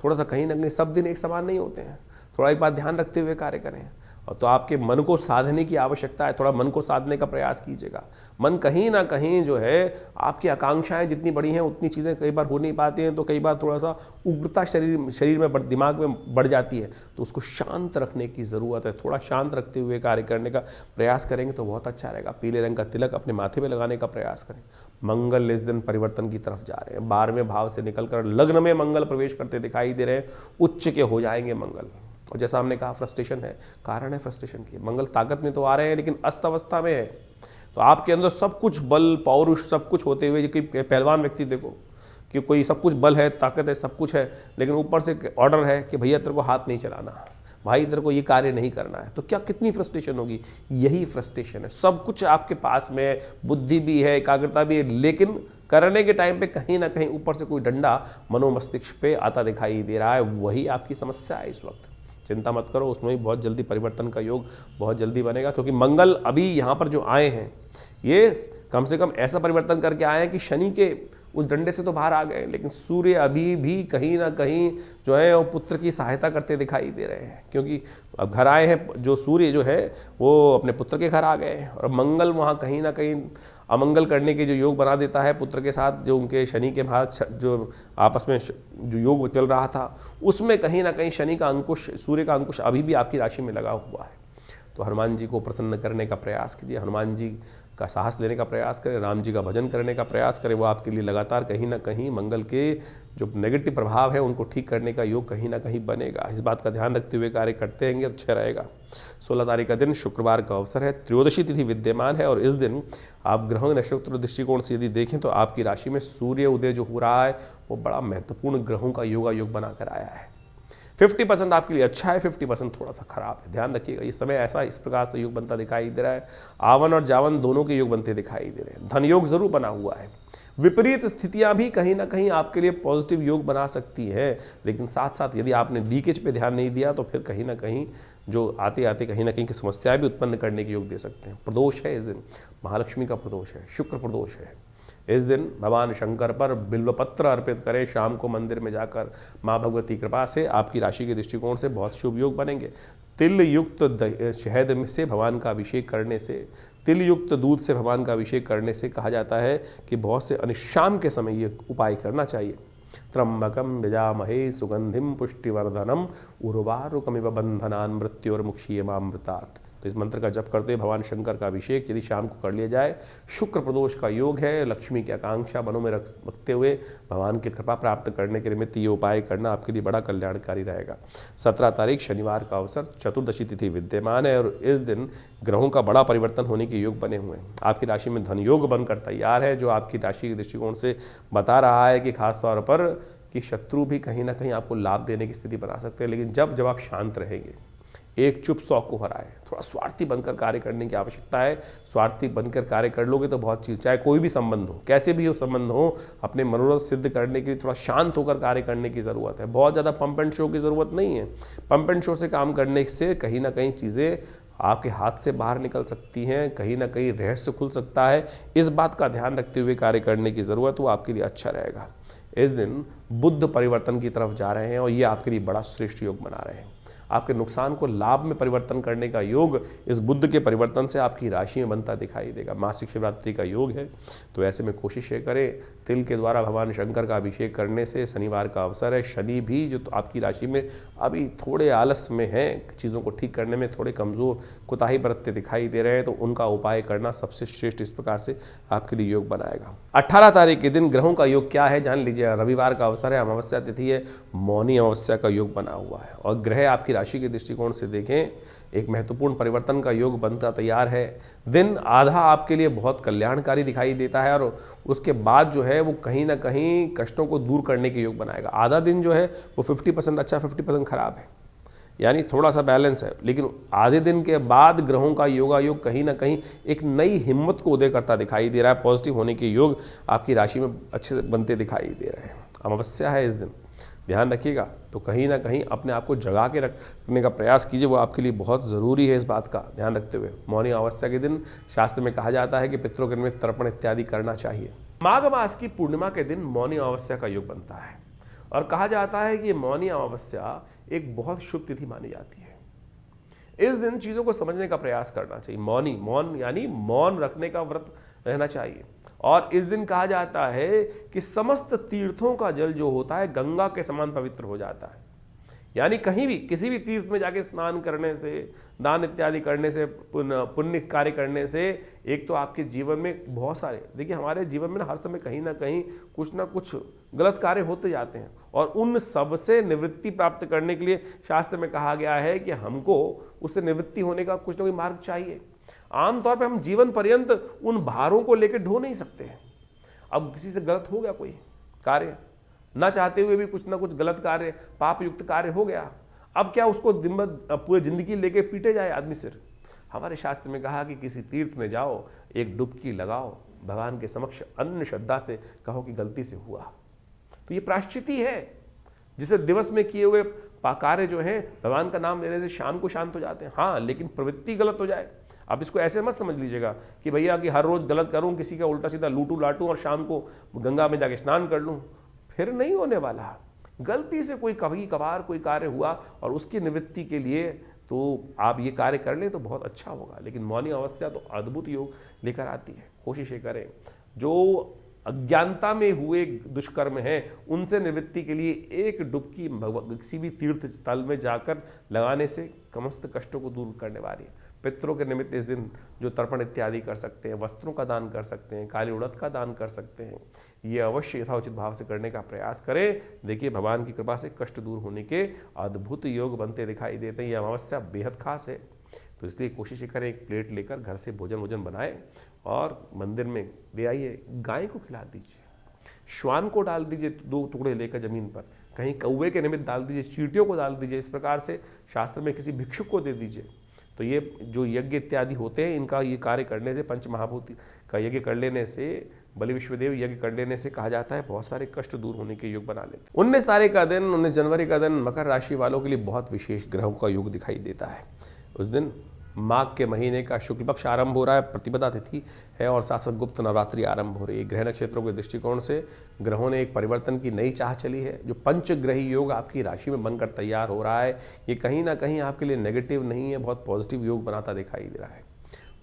थोड़ा सा कहीं ना कहीं सब दिन एक समान नहीं होते हैं, थोड़ा एक बात ध्यान रखते हुए कार्य करें। और तो आपके मन को साधने की आवश्यकता है, थोड़ा मन को साधने का प्रयास कीजिएगा। मन कहीं ना कहीं जो है आपकी आकांक्षाएं जितनी बड़ी हैं उतनी चीज़ें कई बार हो नहीं पाती हैं, तो कई बार थोड़ा सा उग्रता शरीर में दिमाग में बढ़ जाती है, तो उसको शांत रखने की ज़रूरत है। थोड़ा शांत रखते हुए कार्य करने का प्रयास करेंगे तो बहुत अच्छा रहेगा। पीले रंग का तिलक अपने माथे पर लगाने का प्रयास करें। मंगल इस दिन परिवर्तन की तरफ जा रहे हैं, 12वें भाव से निकलकर लग्न में मंगल प्रवेश करते दिखाई दे रहे हैं, उच्च के हो जाएंगे मंगल। और जैसा हमने कहा फ्रस्ट्रेशन है, कारण है फ्रस्ट्रेशन की, मंगल ताकत में तो आ रहे हैं लेकिन अस्त अवस्था में है, तो आपके अंदर सब कुछ बल पौरुष सब कुछ होते हुए, कि पहलवान व्यक्ति देखो कि कोई सब कुछ बल है, ताकत है, सब कुछ है, लेकिन ऊपर से ऑर्डर है कि भैया तेरे को हाथ नहीं चलाना, भाई तेरे को ये कार्य नहीं करना है, तो क्या कितनी फ्रस्ट्रेशन होगी। यही फ्रस्ट्रेशन है, सब कुछ आपके पास में, बुद्धि भी है, एकाग्रता भी है, लेकिन करने के टाइम पे कहीं ना कहीं ऊपर से कोई डंडा मनोमस्तिष्क पे आता दिखाई दे रहा है, वही आपकी समस्या है इस वक्त। चिंता मत करो, उसमें भी बहुत जल्दी परिवर्तन का योग बहुत जल्दी बनेगा, क्योंकि मंगल अभी यहाँ पर जो आए हैं ये कम से कम ऐसा परिवर्तन करके आए हैं कि शनि के उस डंडे से तो बाहर आ गए, लेकिन सूर्य अभी भी कहीं ना कहीं जो है वो पुत्र की सहायता करते दिखाई दे रहे हैं, क्योंकि अब घर आए हैं, जो सूर्य जो है वो अपने पुत्र के घर आ गए हैं, और मंगल वहाँ कहीं ना कहीं अमंगल करने के जो योग बना देता है पुत्र के साथ, जो उनके शनि के बाद जो आपस में जो योग चल रहा था उसमें कहीं ना कहीं शनि का अंकुश, सूर्य का अंकुश अभी भी आपकी राशि में लगा हुआ है। तो हनुमान जी को प्रसन्न करने का प्रयास कीजिए, हनुमान जी का साहस लेने का प्रयास करें, राम जी का भजन करने का प्रयास करें, वो आपके लिए लगातार कहीं ना कहीं मंगल के जो नेगेटिव प्रभाव है उनको ठीक करने का योग कहीं ना कहीं बनेगा। इस बात का ध्यान रखते हुए कार्य करते रहेंगे, अच्छा रहेगा। 16 तारीख का दिन शुक्रवार का अवसर है, त्रयोदशी तिथि विद्यमान है, और इस दिन आप ग्रहों नक्षत्र दृष्टिकोण से यदि देखें तो आपकी राशि में सूर्य उदय जो हो रहा है वो बड़ा महत्वपूर्ण ग्रहों का योग बनाकर आया है। 50% आपके लिए अच्छा है, 50% थोड़ा सा खराब है, ध्यान रखिएगा। ये समय ऐसा इस प्रकार से योग बनता दिखाई दे रहा है, आवन और जावन दोनों के योग बनते दिखाई दे रहे हैं। धन योग जरूर बना हुआ है, विपरीत स्थितियां भी कहीं ना कहीं आपके लिए पॉजिटिव योग बना सकती है, लेकिन साथ साथ यदि आपने लीकेज पे ध्यान नहीं दिया तो फिर कहीं ना कहीं जो आते आते कहीं ना कहीं की समस्याएं भी उत्पन्न करने के योग दे सकते हैं। प्रदोष है इस दिन, महालक्ष्मी का प्रदोष है, शुक्र प्रदोष है। इस दिन भगवान शंकर पर बिल्वपत्र अर्पित करें, शाम को मंदिर में जाकर, माँ भगवती कृपा से आपकी राशि के दृष्टिकोण से बहुत शुभ योग बनेंगे। तिल युक्त शहद से भगवान का अभिषेक करने से, तिल युक्त दूध से भगवान का अभिषेक करने से कहा जाता है कि बहुत से शाम के समय ये उपाय करना चाहिए। त्र्यंबकम यजामहे सुगंधिम पुष्टिवर्धनम उर्वारुकमिव बंधनान् मृत्योर्मुक्षीयमामृतात्। तो इस मंत्र का जप करते हुए भगवान शंकर का अभिषेक यदि शाम को कर लिया जाए, शुक्र प्रदोष का योग है, लक्ष्मी की आकांक्षा मनों में रखते हुए भगवान की कृपा प्राप्त करने के निमित्त ये उपाय करना आपके लिए बड़ा कल्याणकारी रहेगा। 17 तारीख शनिवार का अवसर, चतुर्दशी तिथि विद्यमान है, और इस दिन ग्रहों का बड़ा परिवर्तन होने के योग बने हुए हैं। आपकी राशि में धन योग बनकर तैयार है, जो आपकी राशि के दृष्टिकोण से बता रहा है कि खासतौर पर कि शत्रु भी कहीं ना कहीं आपको लाभ देने की स्थिति बना सकते हैं, लेकिन जब आप शांत रहेंगे, एक चुप 100 को हराए, थोड़ा स्वार्थी बनकर कार्य करने की आवश्यकता है। स्वार्थी बनकर कार्य कर लोगे तो बहुत चीज़, चाहे कोई भी संबंध हो, कैसे भी हो संबंध हो, अपने मनोरथ सिद्ध करने के लिए थोड़ा शांत होकर कार्य करने की ज़रूरत है। बहुत ज़्यादा पंप एंड शो की ज़रूरत नहीं है। पंप एंड शो से काम करने से कहीं ना कहीं चीज़ें आपके हाथ से बाहर निकल सकती हैं, कहीं ना कहीं रहस्य खुल सकता है। इस बात का ध्यान रखते हुए कार्य करने की ज़रूरत, वो आपके लिए अच्छा रहेगा। इस दिन बुध परिवर्तन की तरफ जा रहे हैं और ये आपके लिए बड़ा श्रेष्ठ योग बना रहे हैं। आपके नुकसान को लाभ में परिवर्तन करने का योग इस बुध के परिवर्तन से आपकी राशि में बनता दिखाई देगा। मासिक शिवरात्रि का योग है, तो ऐसे में कोशिश ये करें, तिल के द्वारा भगवान शंकर का अभिषेक करने से शनिवार का अवसर है। शनि भी जो तो आपकी राशि में अभी थोड़े आलस में हैं, चीज़ों को ठीक करने में थोड़े कमज़ोर कोताही बरतते दिखाई दे रहे हैं, तो उनका उपाय करना सबसे श्रेष्ठ इस प्रकार से आपके लिए योग बनाएगा। 18 तारीख के दिन ग्रहों का योग क्या है जान लीजिए। रविवार का अवसर है, अमावस्या तिथि है, मौनी अमावस्या का योग बना हुआ है, और ग्रह आपकी राशि के दृष्टिकोण से देखें एक महत्वपूर्ण परिवर्तन का योग बनता तैयार है। दिन आधा आपके लिए बहुत कल्याणकारी दिखाई देता है, और उसके बाद जो है वो कहीं ना कहीं कष्टों को दूर करने के योग बनाएगा। आधा दिन जो है वो 50% अच्छा, 50% खराब है, यानी थोड़ा सा बैलेंस है। लेकिन आधे दिन के बाद ग्रहों का योगायोग कहीं ना कहीं एक नई हिम्मत को उदय करता दिखाई दे रहा है। पॉजिटिव होने के योग आपकी राशि में अच्छे से बनते दिखाई दे रहे हैं। अमावस्या है इस दिन, ध्यान रखिएगा। तो कहीं ना कहीं अपने आप को जगा के रखने का प्रयास कीजिए, वो आपके लिए बहुत ज़रूरी है। इस बात का ध्यान रखते हुए मौनी अमावस्या के दिन शास्त्र में कहा जाता है कि पितरों के निमित्त तर्पण इत्यादि करना चाहिए। माघ मास की पूर्णिमा के दिन मौनी अमावस्या का योग बनता है और कहा जाता है कि ये मौनी अमावस्या एक बहुत शुभ तिथि मानी जाती है। इस दिन चीज़ों को समझने का प्रयास करना चाहिए। मौन यानी मौन रखने का व्रत रहना चाहिए। और इस दिन कहा जाता है कि समस्त तीर्थों का जल जो होता है गंगा के समान पवित्र हो जाता है। यानी कहीं भी किसी भी तीर्थ में जाके स्नान करने से, दान इत्यादि करने से, पुण्य कार्य करने से एक तो आपके जीवन में बहुत सारे, देखिए हमारे जीवन में हर समय कहीं ना कहीं कुछ ना कुछ गलत कार्य होते जाते हैं और उन सब से निवृत्ति प्राप्त करने के लिए शास्त्र में कहा गया है कि हमको उससे निवृत्ति होने का कुछ ना कोई मार्ग चाहिए। आमतौर पर हम जीवन पर्यंत उन भारों को लेकर ढो नहीं सकते हैं। अब किसी से गलत हो गया कोई कार्य, ना चाहते हुए भी कुछ ना कुछ गलत कार्य, पाप युक्त कार्य हो गया, अब क्या उसको दिन भर पूरी जिंदगी लेके पीटे जाए आदमी सिर? हमारे शास्त्र में कहा कि किसी तीर्थ में जाओ, एक डुबकी लगाओ, भगवान के समक्ष अन्य श्रद्धा से कहो कि गलती से हुआ। तो ये प्रायश्चित ही है, जिसे दिवस में किए हुए कार्य जो है भगवान का नाम लेने से शाम को शांत हो जाते हैं। हाँ, लेकिन प्रवृत्ति गलत हो जाए, आप इसको ऐसे मत समझ लीजिएगा कि भैया कि हर रोज गलत करूं, किसी का उल्टा सीधा लूटूं लाटूं और शाम को गंगा में जाके स्नान कर लूं, फिर नहीं होने वाला। गलती से कोई कभी कभार कोई कार्य हुआ और उसकी निवृत्ति के लिए तो आप ये कार्य कर लें तो बहुत अच्छा होगा। लेकिन मौनी अमावस्या तो अद्भुत योग लेकर आती है। कोशिश ये करें जो अज्ञानता में हुए दुष्कर्म है उनसे निवृत्ति के लिए एक डुबकी किसी भी तीर्थ स्थल में जाकर लगाने से समस्त कष्टों को दूर करने वाली है। पितरों के निमित्त इस दिन जो तर्पण इत्यादि कर सकते हैं, वस्त्रों का दान कर सकते हैं, काली उड़द का दान कर सकते हैं, ये अवश्य यथाउचित भाव से करने का प्रयास करें। देखिए भगवान की कृपा से कष्ट दूर होने के अद्भुत योग बनते दिखाई देते हैं। ये अमावस्या बेहद खास है, तो इसलिए कोशिश करें एक प्लेट लेकर घर से भोजन बनाएं और मंदिर में ले आइए। गाय को खिला दीजिए, श्वान को डाल दीजिए 2 टुकड़े लेकर जमीन पर, कहीं कौवे के निमित्त डाल दीजिए, चींटियों को डाल दीजिए। इस प्रकार से शास्त्र में किसी भिक्षुक को दे दीजिए। तो ये जो यज्ञ इत्यादि होते हैं इनका ये कार्य करने से, पंच महाभूति का यज्ञ कर लेने से, बलि विश्वदेव यज्ञ कर लेने से कहा जाता है बहुत सारे कष्ट दूर होने के योग बना लेते हैं। 19 तारीख का दिन, 19 जनवरी का दिन मकर राशि वालों के लिए बहुत विशेष ग्रहों का योग दिखाई देता है। उस दिन माघ के महीने का शुक्ल पक्ष आरंभ हो रहा है, प्रतिपदा तिथि है और साथ साथ गुप्त नवरात्रि आरंभ हो रही है। ग्रह नक्षत्रों के दृष्टिकोण से ग्रहों ने एक परिवर्तन की नई चाह चली है। जो पंचग्रही योग आपकी राशि में बनकर तैयार हो रहा है ये कहीं ना कहीं आपके लिए नेगेटिव नहीं है, बहुत पॉजिटिव योग बनाता दिखाई दे रहा है।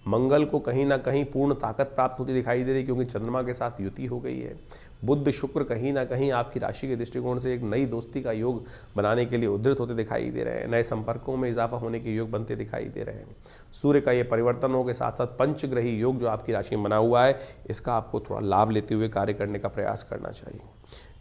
मंगल को कहीं ना कहीं पूर्ण ताकत प्राप्त होती दिखाई दे रही है क्योंकि चंद्रमा के साथ युति हो गई है। बुध शुक्र कहीं ना कहीं आपकी राशि के दृष्टिकोण से एक नई दोस्ती का योग बनाने के लिए उद्धृत होते दिखाई दे रहे हैं। नए संपर्कों में इजाफा होने के योग बनते दिखाई दे रहे हैं। सूर्य का ये परिवर्तनों के साथ साथ पंचग्रही योग जो आपकी राशि में बना हुआ है इसका आपको थोड़ा लाभ लेते हुए कार्य करने का प्रयास करना चाहिए।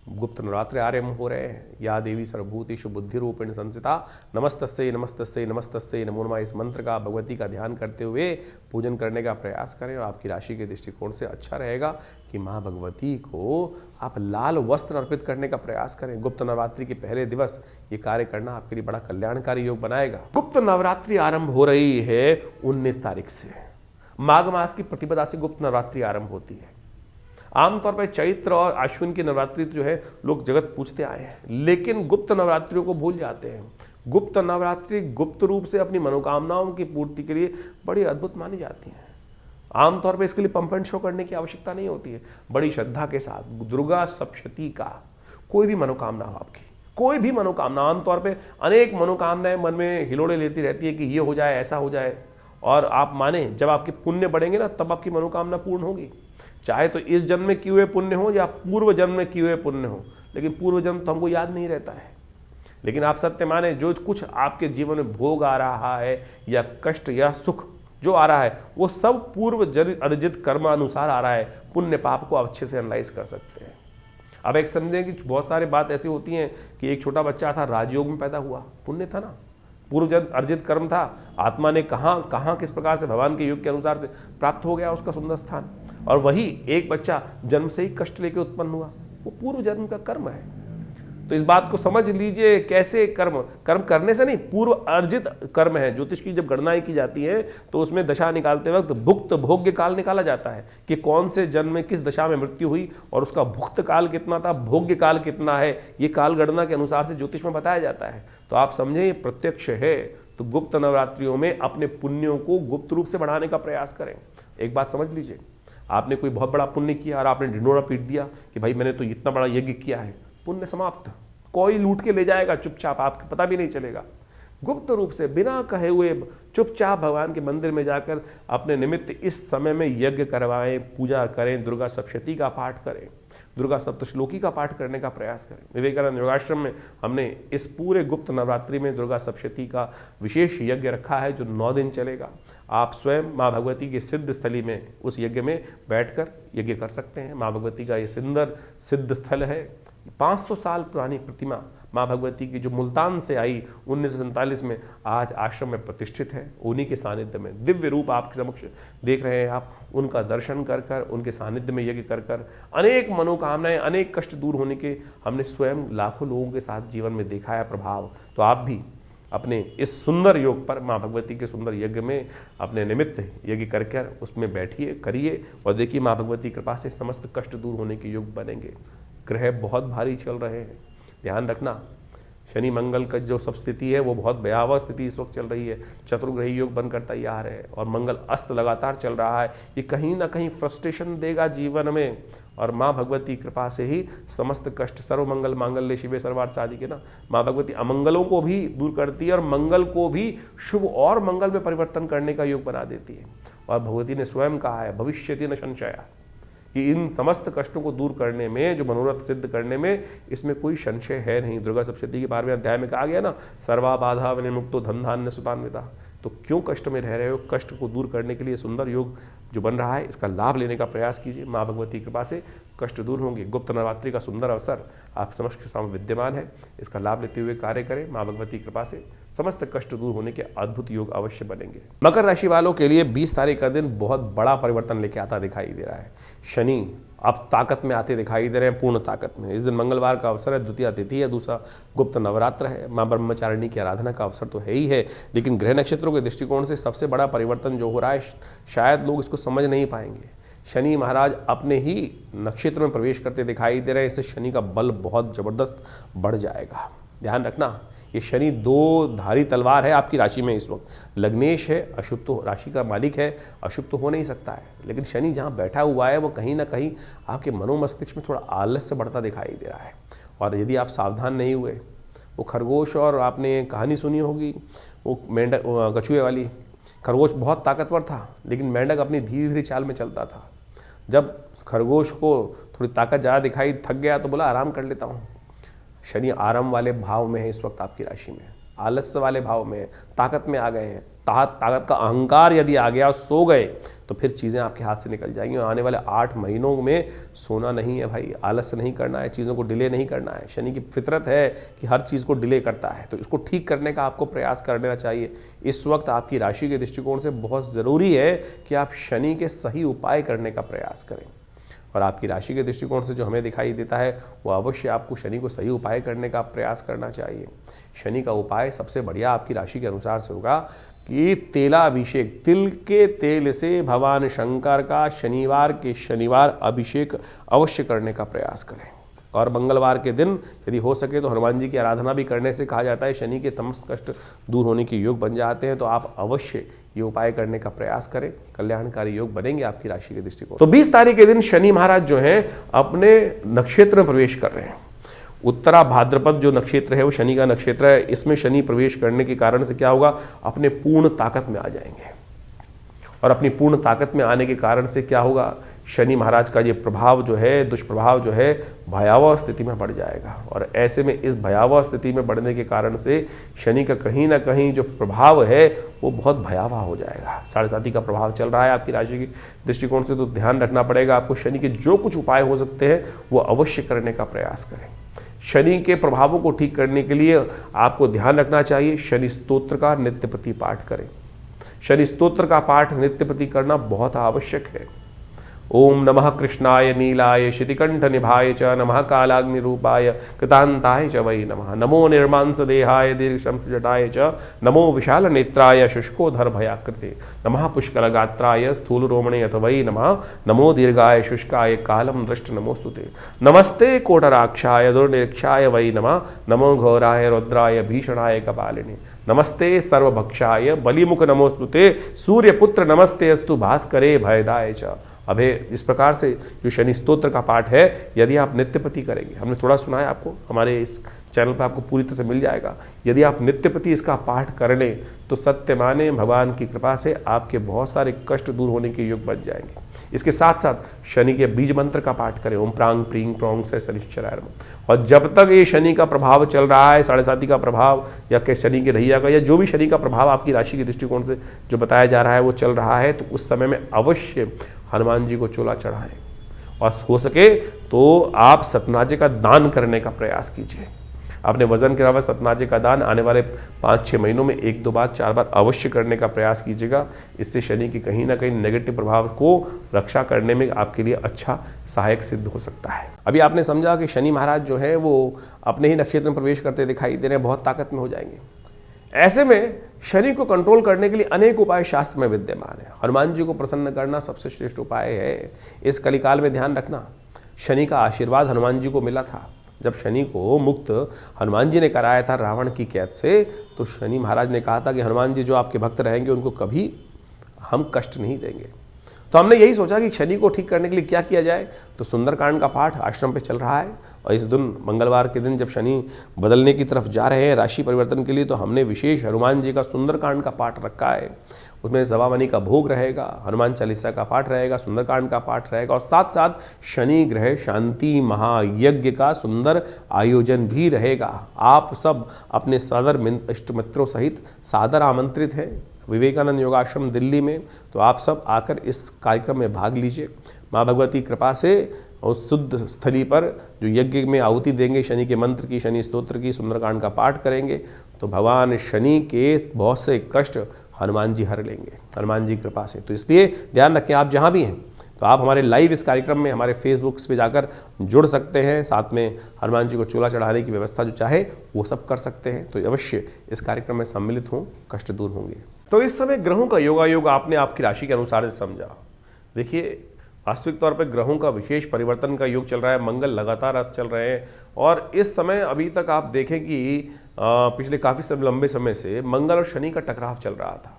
गुप्त नवरात्रि आरंभ हो रहे हैं। या देवी सर्वभूतेषु बुद्धि रूपेण संस्थिता नमस्तस्यै नमस्तस्यै नमस्तस्यै नमो नमः, इस मंत्र का, भगवती का ध्यान करते हुए पूजन करने का प्रयास करें और आपकी राशि के दृष्टिकोण से अच्छा रहेगा कि माँ भगवती को आप लाल वस्त्र अर्पित करने का प्रयास करें। गुप्त नवरात्रि के पहले दिवस ये कार्य करना आपके लिए बड़ा कल्याणकारी योग बनाएगा। गुप्त नवरात्रि आरंभ हो रही है 19 तारीख से। माघ मास की प्रतिपदा से गुप्त नवरात्रि आरंभ होती है। आमतौर पर चैत्र और अश्विन की नवरात्रि जो है लोग जगत पूछते आए हैं, लेकिन गुप्त नवरात्रियों को भूल जाते हैं। गुप्त नवरात्रि गुप्त रूप से अपनी मनोकामनाओं की पूर्ति के लिए बड़ी अद्भुत मानी जाती हैं। आमतौर पर इसके लिए पंप एंड शो करने की आवश्यकता नहीं होती है। बड़ी श्रद्धा के साथ दुर्गा सप्तशती का कोई भी मनोकामना हो, आपकी कोई भी मनोकामना, आमतौर पर अनेक मनोकामनाएं मन में हिलोड़े लेती रहती है कि ये हो जाए, ऐसा हो जाए, और आप माने जब आपके पुण्य बढ़ेंगे ना तब आपकी मनोकामना पूर्ण होगी। चाहे तो इस जन्म में किए हुए पुण्य हो या पूर्व जन्म में किए हुए पुण्य हो, लेकिन पूर्व जन्म तो हमको याद नहीं रहता है। लेकिन आप सत्य माने जो कुछ आपके जीवन में भोग आ रहा है या कष्ट या सुख जो आ रहा है वो सब पूर्व अर्जित कर्म अनुसार आ रहा है। पुण्य पाप को आप अच्छे से एनालाइज कर सकते हैं। अब एक समझें कि बहुत सारी बात ऐसी होती हैं कि एक छोटा बच्चा था, राजयोग में पैदा हुआ, पुण्य था ना, पूर्व जन्म अर्जित कर्म था, आत्मा ने कहाँ किस प्रकार से भगवान के योग के अनुसार से प्राप्त हो गया उसका सुंदर स्थान। और वही एक बच्चा जन्म से ही कष्ट लेके उत्पन्न हुआ, वो पूर्व जन्म का कर्म है। तो इस बात को समझ लीजिए कैसे कर्म कर्म करने से नहीं, पूर्व अर्जित कर्म है। ज्योतिष की जब गणनाएं की जाती है तो उसमें दशा निकालते वक्त भुक्त भोग्य काल निकाला जाता है कि कौन से जन्म में किस दशा में मृत्यु हुई और उसका भुक्त काल कितना था, भोग्य काल कितना है, ये काल गणना के अनुसार से ज्योतिष में बताया जाता है। तो आप समझें ये प्रत्यक्ष है। तो गुप्त नवरात्रियों में अपने पुण्यों को गुप्त रूप से बढ़ाने का प्रयास करें। एक बात समझ लीजिए, आपने कोई बहुत बड़ा पुण्य किया और आपने ढिंढोरा पीट दिया कि भाई मैंने तो इतना बड़ा यज्ञ किया है, पुण्य समाप्त। कोई लूट के ले जाएगा चुपचाप, आपको पता भी नहीं चलेगा। गुप्त रूप से बिना कहे हुए चुपचाप भगवान के मंदिर में जाकर अपने निमित्त इस समय में यज्ञ करवाएं, पूजा करें, दुर्गा सप्तशती का पाठ करें, दुर्गा सप्तश्लोकी का पाठ करने का प्रयास करें। विवेकानंद योगाश्रम में हमने इस पूरे गुप्त नवरात्रि में दुर्गा सप्तशती का विशेष यज्ञ रखा है जो 9 दिन चलेगा। आप स्वयं माँ भगवती के सिद्ध स्थली में उस यज्ञ में बैठकर यज्ञ कर सकते हैं। माँ भगवती का ये सुंदर सिद्ध स्थल है। 500 साल पुरानी प्रतिमा माँ भगवती की जो मुल्तान से आई 1947 में, आज आश्रम में प्रतिष्ठित है। उन्हीं के सानिध्य में दिव्य रूप आपके समक्ष देख रहे हैं आप, उनका दर्शन कर कर, उनके सानिध्य में यज्ञ कर कर अनेक मनोकामनाएं, अनेक कष्ट दूर होने के हमने स्वयं लाखों लोगों के साथ जीवन में देखा है प्रभाव। तो आप भी अपने इस सुंदर योग पर, माँ भगवती के सुंदर यज्ञ में अपने निमित्त यज्ञ करकर उसमें बैठिए, करिए और देखिए माँ भगवती कृपा से समस्त कष्ट दूर होने के योग बनेंगे। ग्रह बहुत भारी चल रहे हैं, ध्यान रखना। शनि मंगल का जो सब स्थिति है वो बहुत भयावह स्थिति इस वक्त चल रही है। चतुर्ग्रही योग बनकर तैयार है और मंगल अस्त लगातार चल रहा है। ये कहीं ना कहीं फ्रस्ट्रेशन देगा जीवन में और माँ भगवती कृपा से ही समस्त कष्ट, सर्वमंगल मांगल्ये शिवे सर्वार्थ साधिके ना, माँ भगवती अमंगलों को भी दूर करती है और मंगल को भी शुभ और मंगल में परिवर्तन करने का योग बना देती है। और भगवती ने स्वयं कहा है भविष्यति न संशया, कि इन समस्त कष्टों को दूर करने में, जो मनोरथ सिद्ध करने में, इसमें कोई संशय है नहीं। दुर्गा सप्तशती के 12वें अध्याय में कहा गया ना, सर्वा बाधा विनिर्मुक्तो धन धान्य सुतान्विता। तो क्यों कष्ट में रह रहे हो, कष्ट को दूर करने के लिए सुंदर योग जो बन रहा है इसका लाभ लेने का प्रयास कीजिए। माँ भगवती कृपा से कष्ट दूर होंगे। गुप्त नवरात्रि का सुंदर अवसर आप समक्ष सामने विद्यमान है, इसका लाभ लेते हुए कार्य करें। माँ भगवती कृपा से समस्त कष्ट दूर होने के अद्भुत योग अवश्य बनेंगे। मकर राशि वालों के लिए 20 तारीख का दिन बहुत बड़ा परिवर्तन लेके आता दिखाई दे रहा है। शनि अब ताकत में आते दिखाई दे रहे हैं, पूर्ण ताकत में। इस दिन मंगलवार का अवसर है, द्वितीया तिथि है, दूसरा गुप्त नवरात्र है। माँ ब्रह्मचारिणी की आराधना का अवसर तो है ही है, लेकिन ग्रह नक्षत्रों के दृष्टिकोण से सबसे बड़ा परिवर्तन जो हो रहा है, शायद लोग इसको समझ नहीं पाएंगे। शनि महाराज अपने ही नक्षत्र में प्रवेश करते दिखाई दे रहे हैं, इससे शनि का बल बहुत जबरदस्त बढ़ जाएगा। ध्यान रखना, ये शनि 2 धारी तलवार है आपकी राशि में इस वक्त। लग्नेश है, अशुभ तो राशि का मालिक है, अशुभ तो हो नहीं सकता है, लेकिन शनि जहाँ बैठा हुआ है वो कहीं ना कहीं आपके मनोमस्तिष्क में थोड़ा आलस्य बढ़ता दिखाई दे रहा है। और यदि आप सावधान नहीं हुए, वो खरगोश, और आपने कहानी सुनी होगी वो मेंढक, कछुए वाली। खरगोश बहुत ताकतवर था, लेकिन मेंढक अपनी धीरे धीरे चाल में चलता था। जब खरगोश को थोड़ी ताकत ज़्यादा दिखाई, थक गया, तो बोला आराम कर लेता हूँ। शनि आराम वाले भाव में है इस वक्त आपकी राशि में, आलस्य वाले भाव में है, ताकत में आ गए हैं। ताकत का अहंकार यदि आ गया, सो गए, तो फिर चीज़ें आपके हाथ से निकल जाएंगी। और आने वाले 8 महीनों में सोना नहीं है भाई, आलस्य नहीं करना है, चीज़ों को डिले नहीं करना है। शनि की फितरत है कि हर चीज़ को डिले करता है, तो इसको ठीक करने का आपको प्रयास कर लेना चाहिए। इस वक्त आपकी राशि के दृष्टिकोण से बहुत ज़रूरी है कि आप शनि के सही उपाय करने का प्रयास करें। और आपकी राशि के दृष्टिकोण से जो हमें दिखाई देता है, वो अवश्य आपको शनि को सही उपाय करने का प्रयास करना चाहिए। शनि का उपाय सबसे बढ़िया आपकी राशि के अनुसार से होगा कि तेलाभिषेक, तिल के तेल से भगवान शंकर का शनिवार के शनिवार अभिषेक अवश्य करने का प्रयास करें। और मंगलवार के दिन यदि हो सके तो हनुमान जी की आराधना भी करने से कहा जाता है शनि के तमस कष्ट दूर होने के योग बन जाते हैं। तो आप अवश्य ये उपाय करने का प्रयास करें, कल्याणकारी योग बनेंगे आपकी राशि के दृष्टिकोण। तो 20 तारीख के दिन शनि महाराज जो हैं अपने नक्षत्र में प्रवेश कर रहे हैं। उत्तरा भाद्रपद जो नक्षत्र है वो शनि का नक्षत्र है। इसमें शनि प्रवेश करने के कारण से क्या होगा, अपने पूर्ण ताकत में आ जाएंगे। और अपनी पूर्ण ताकत में आने के कारण से क्या होगा, शनि महाराज का ये प्रभाव जो है, दुष्प्रभाव जो है, भयावह स्थिति में बढ़ जाएगा। और ऐसे में इस भयावह स्थिति में बढ़ने के कारण से शनि का कहीं ना कहीं जो प्रभाव है वो बहुत भयावह हो जाएगा। 7.5 का प्रभाव चल रहा है आपकी राशि के दृष्टिकोण से, तो ध्यान रखना पड़ेगा आपको। शनि के जो कुछ उपाय हो सकते हैं वो अवश्य करने का प्रयास करें। शनि के प्रभावों को ठीक करने के लिए आपको ध्यान रखना चाहिए, शनि स्तोत्र का नित्य प्रति पाठ करें। शनि स्तोत्र का पाठ नित्य प्रति करना बहुत आवश्यक है। ओम नमः कृष्णाय नीलाय शितिकंठ निभाय च नमः कालाग्नि रूपाय कृतांताय च वै नमः। नमो निर्मांस देहाय दीर्घशम जटाय च नमो विशाल नेत्राय शुष्कोधर भयाकृते नमः पुष्कल गात्राय स्थूल रोमणे अथ वै नमः। नमो दीर्घाय शुष्काय कालम दृष्ट नमोस्तुते। नमस्ते कोटराक्षाय दुर्निरीक्षाय वै नमः। नमो घोराय रुद्राय भीषणाय कपालिने नमस्ते सर्वभक्षाय बलिमुख नमोस्तुते। सूर्यपुत्र नमस्ते अस्तु भास्करे भयदाय च अभे। इस प्रकार से जो शनि स्तोत्र का पाठ है यदि आप नित्यपति करेंगे, हमने थोड़ा सुना है आपको, हमारे इस चैनल पर आपको पूरी तरह से मिल जाएगा। यदि आप नित्यपति इसका पाठ कर लें तो सत्य माने भगवान की कृपा से आपके बहुत सारे कष्ट दूर होने के योग बन जाएंगे। इसके साथ साथ शनि के बीज मंत्र का पाठ करें, ओम प्रांग प्रींग प्रोंग से शनिश्चराय नमः। और जब तक ये शनि का प्रभाव चल रहा है, 7.5 का प्रभाव या के शनि के ढैया का या जो भी शनि का प्रभाव आपकी राशि के दृष्टिकोण से जो बताया जा रहा है वो चल रहा है, तो उस समय में अवश्य हनुमान जी को चोला चढ़ाएं और हो सके तो आप सतनाजे का दान करने का प्रयास कीजिए। अपने वजन के अलावा सतनाजे का दान आने वाले 5-6 महीनों में 1-2 बार 4 बार अवश्य करने का प्रयास कीजिएगा। इससे शनि की कहीं ना कहीं नेगेटिव प्रभाव को रक्षा करने में आपके लिए अच्छा सहायक सिद्ध हो सकता है। अभी आपने समझा कि शनि महाराज जो है वो अपने ही नक्षत्र में प्रवेश करते दिखाई दे रहे हैं, बहुत ताकत में हो जाएंगे। ऐसे में शनि को कंट्रोल करने के लिए अनेक उपाय शास्त्र में विद्यमान है। हनुमान जी को प्रसन्न करना सबसे श्रेष्ठ उपाय है। इस कलिकाल में ध्यान रखना, शनि का आशीर्वाद हनुमान जी को मिला था। जब शनि को मुक्त हनुमान जी ने कराया था रावण की कैद से, तो शनि महाराज ने कहा था कि हनुमान जी जो आपके भक्त रहेंगे उनको कभी हम कष्ट नहीं देंगे। तो हमने यही सोचा कि शनि को ठीक करने के लिए क्या किया जाए, तो सुंदरकांड का पाठ आश्रम पे चल रहा है और इस दिन मंगलवार के दिन जब शनि बदलने की तरफ जा रहे हैं राशि परिवर्तन के लिए, तो हमने विशेष हनुमान जी का सुंदरकांड का पाठ रखा है। उसमें सवामनी का भोग रहेगा, हनुमान चालीसा का पाठ रहेगा, सुंदरकांड का पाठ रहेगा और साथ साथ शनि ग्रह शांति महायज्ञ का सुंदर आयोजन भी रहेगा। आप सब अपने सादर इष्ट मित्रों सहित सादर आमंत्रित हैं विवेकानंद योगाश्रम दिल्ली में। तो आप सब आकर इस कार्यक्रम में भाग लीजिए। माँ भगवती कृपा से उस शुद्ध स्थली पर जो यज्ञ में आहुति देंगे, शनि के मंत्र की, शनि स्तोत्र की, सुंदरकांड का पाठ करेंगे, तो भगवान शनि के बहुत से कष्ट हनुमान जी हर लेंगे हनुमान जी कृपा से। तो इसलिए ध्यान रखें, आप जहाँ भी हैं तो आप हमारे लाइव इस कार्यक्रम में हमारे फेसबुक पे जाकर जुड़ सकते हैं। साथ में हनुमान जी को चोला चढ़ाने की व्यवस्था जो चाहे वो सब कर सकते हैं। तो अवश्य इस कार्यक्रम में सम्मिलित हों, कष्ट दूर होंगे। तो इस समय ग्रहों का योगायोग आपने आपकी राशि के अनुसार से समझा। देखिए, वास्तविक तौर पर ग्रहों का विशेष परिवर्तन का योग चल रहा है। मंगल लगातार अस्त चल रहे हैं और इस समय अभी तक आप देखें कि पिछले काफ़ी लंबे समय से मंगल और शनि का टकराव चल रहा था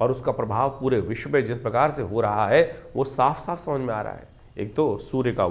और उसका प्रभाव पूरे विश्व पे जिस प्रकार से हो रहा है वो साफ साफ समझ में आ रहा है। एक तो सूर्य का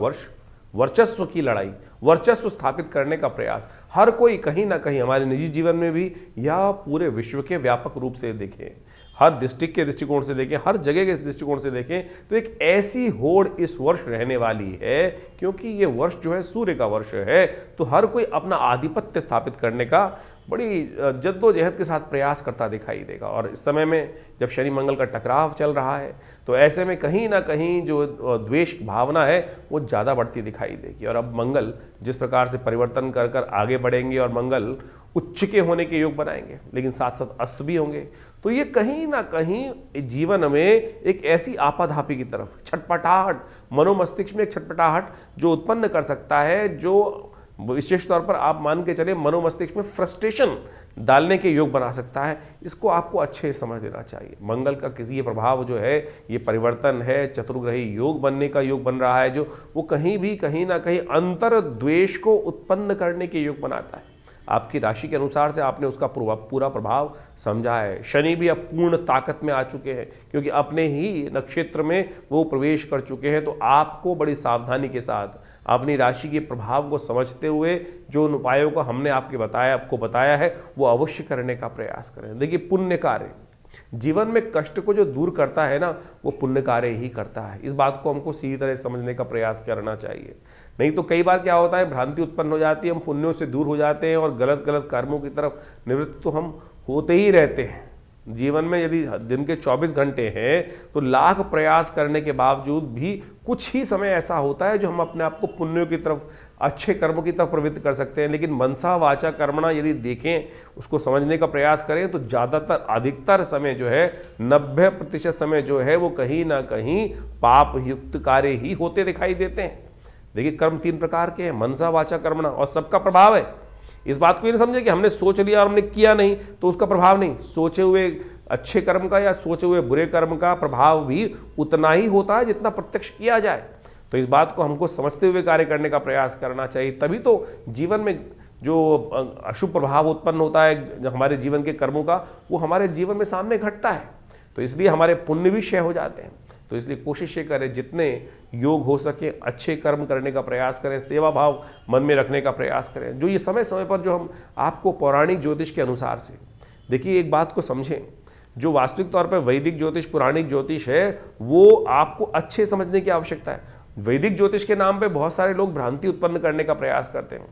वर्चस्व की लड़ाई, वर्चस्व स्थापित करने का प्रयास, हर कोई कहीं ना कहीं हमारे निजी जीवन में भी या पूरे विश्व के व्यापक रूप से देखें, हर डिस्ट्रिक्ट के दृष्टिकोण से देखें, हर जगह के दृष्टिकोण से देखें, तो एक ऐसी होड़ इस वर्ष रहने वाली है। क्योंकि ये वर्ष जो है सूर्य का वर्ष है, तो हर कोई अपना आधिपत्य स्थापित करने का बड़ी जद्दोजहद के साथ प्रयास करता दिखाई देगा। और इस समय में जब शनि मंगल का टकराव चल रहा है, तो ऐसे में कहीं ना कहीं जो द्वेष भावना है वो ज़्यादा बढ़ती दिखाई देगी। और अब मंगल जिस प्रकार से परिवर्तन कर कर आगे बढ़ेंगे और मंगल उच्च के होने के योग बनाएंगे, लेकिन साथ साथ अस्त भी होंगे, तो ये कहीं ना कहीं जीवन में एक ऐसी आपाधापी की तरफ छटपटाहट, मनोमस्तिष्क में एक छटपटाहट जो उत्पन्न कर सकता है, जो विशेष तौर पर आप मान के चले मनोमस्तिष्क में फ्रस्ट्रेशन डालने के योग बना सकता है। इसको आपको अच्छे समझ लेना चाहिए। मंगल का किसी ये प्रभाव जो है, ये परिवर्तन है, चतुर्ग्रही योग बनने का योग बन रहा है, जो वो कहीं ना कहीं अंतर द्वेष को उत्पन्न करने के योग बनाता है। आपकी राशि के अनुसार से आपने उसका पूरा प्रभाव समझा है। शनि भी अब पूर्ण ताकत में आ चुके हैं क्योंकि अपने ही नक्षत्र में वो प्रवेश कर चुके हैं। तो आपको बड़ी सावधानी के साथ अपनी राशि के प्रभाव को समझते हुए जो उन उपायों को हमने आपको बताया है वो अवश्य करने का प्रयास करें। देखिए, पुण्य कार्य जीवन में कष्ट को जो दूर करता है ना, वो पुण्य कार्य ही करता है। इस बात को हमको सीधी तरह समझने का प्रयास करना चाहिए। नहीं तो कई बार क्या होता है, भ्रांति उत्पन्न हो जाती है, हम पुण्यों से दूर हो जाते हैं और गलत कर्मों की तरफ निवृत्त तो हम होते ही रहते हैं। जीवन में यदि दिन के 24 घंटे हैं तो लाख प्रयास करने के बावजूद भी कुछ ही समय ऐसा होता है जो हम अपने आप को पुण्यों की तरफ, अच्छे कर्मों की तरफ प्रवृत्त कर सकते हैं। लेकिन मनसा वाचा कर्मणा यदि देखें, उसको समझने का प्रयास करें तो ज़्यादातर, अधिकतर समय जो है, 90% समय जो है वो कहीं ना कहीं पाप युक्त कार्य ही होते दिखाई देते हैं। देखिए, कर्म 3 प्रकार के हैं, मनसा वाचा कर्मणा, और सबका प्रभाव है। इस बात को ये नहीं समझे कि हमने सोच लिया और हमने किया नहीं तो उसका प्रभाव नहीं। सोचे हुए अच्छे कर्म का या सोचे हुए बुरे कर्म का प्रभाव भी उतना ही होता है जितना प्रत्यक्ष किया जाए। तो इस बात को हमको समझते हुए कार्य करने का प्रयास करना चाहिए, तभी तो जीवन में जो अशुभ प्रभाव उत्पन्न होता है हमारे जीवन के कर्मों का, वो हमारे जीवन में सामने घटता है। तो इसलिए हमारे पुण्य भी क्षय हो जाते हैं। तो इसलिए कोशिश ये करें, जितने योग हो सके अच्छे कर्म करने का प्रयास करें, सेवा भाव मन में रखने का प्रयास करें। जो ये समय समय पर जो हम आपको पौराणिक ज्योतिष के अनुसार से, देखिए एक बात को समझें, जो वास्तविक तौर पर वैदिक ज्योतिष, पौराणिक ज्योतिष है, वो आपको अच्छे समझने की आवश्यकता है। वैदिक ज्योतिष के नाम पे बहुत सारे लोग भ्रांति उत्पन्न करने का प्रयास करते हैं।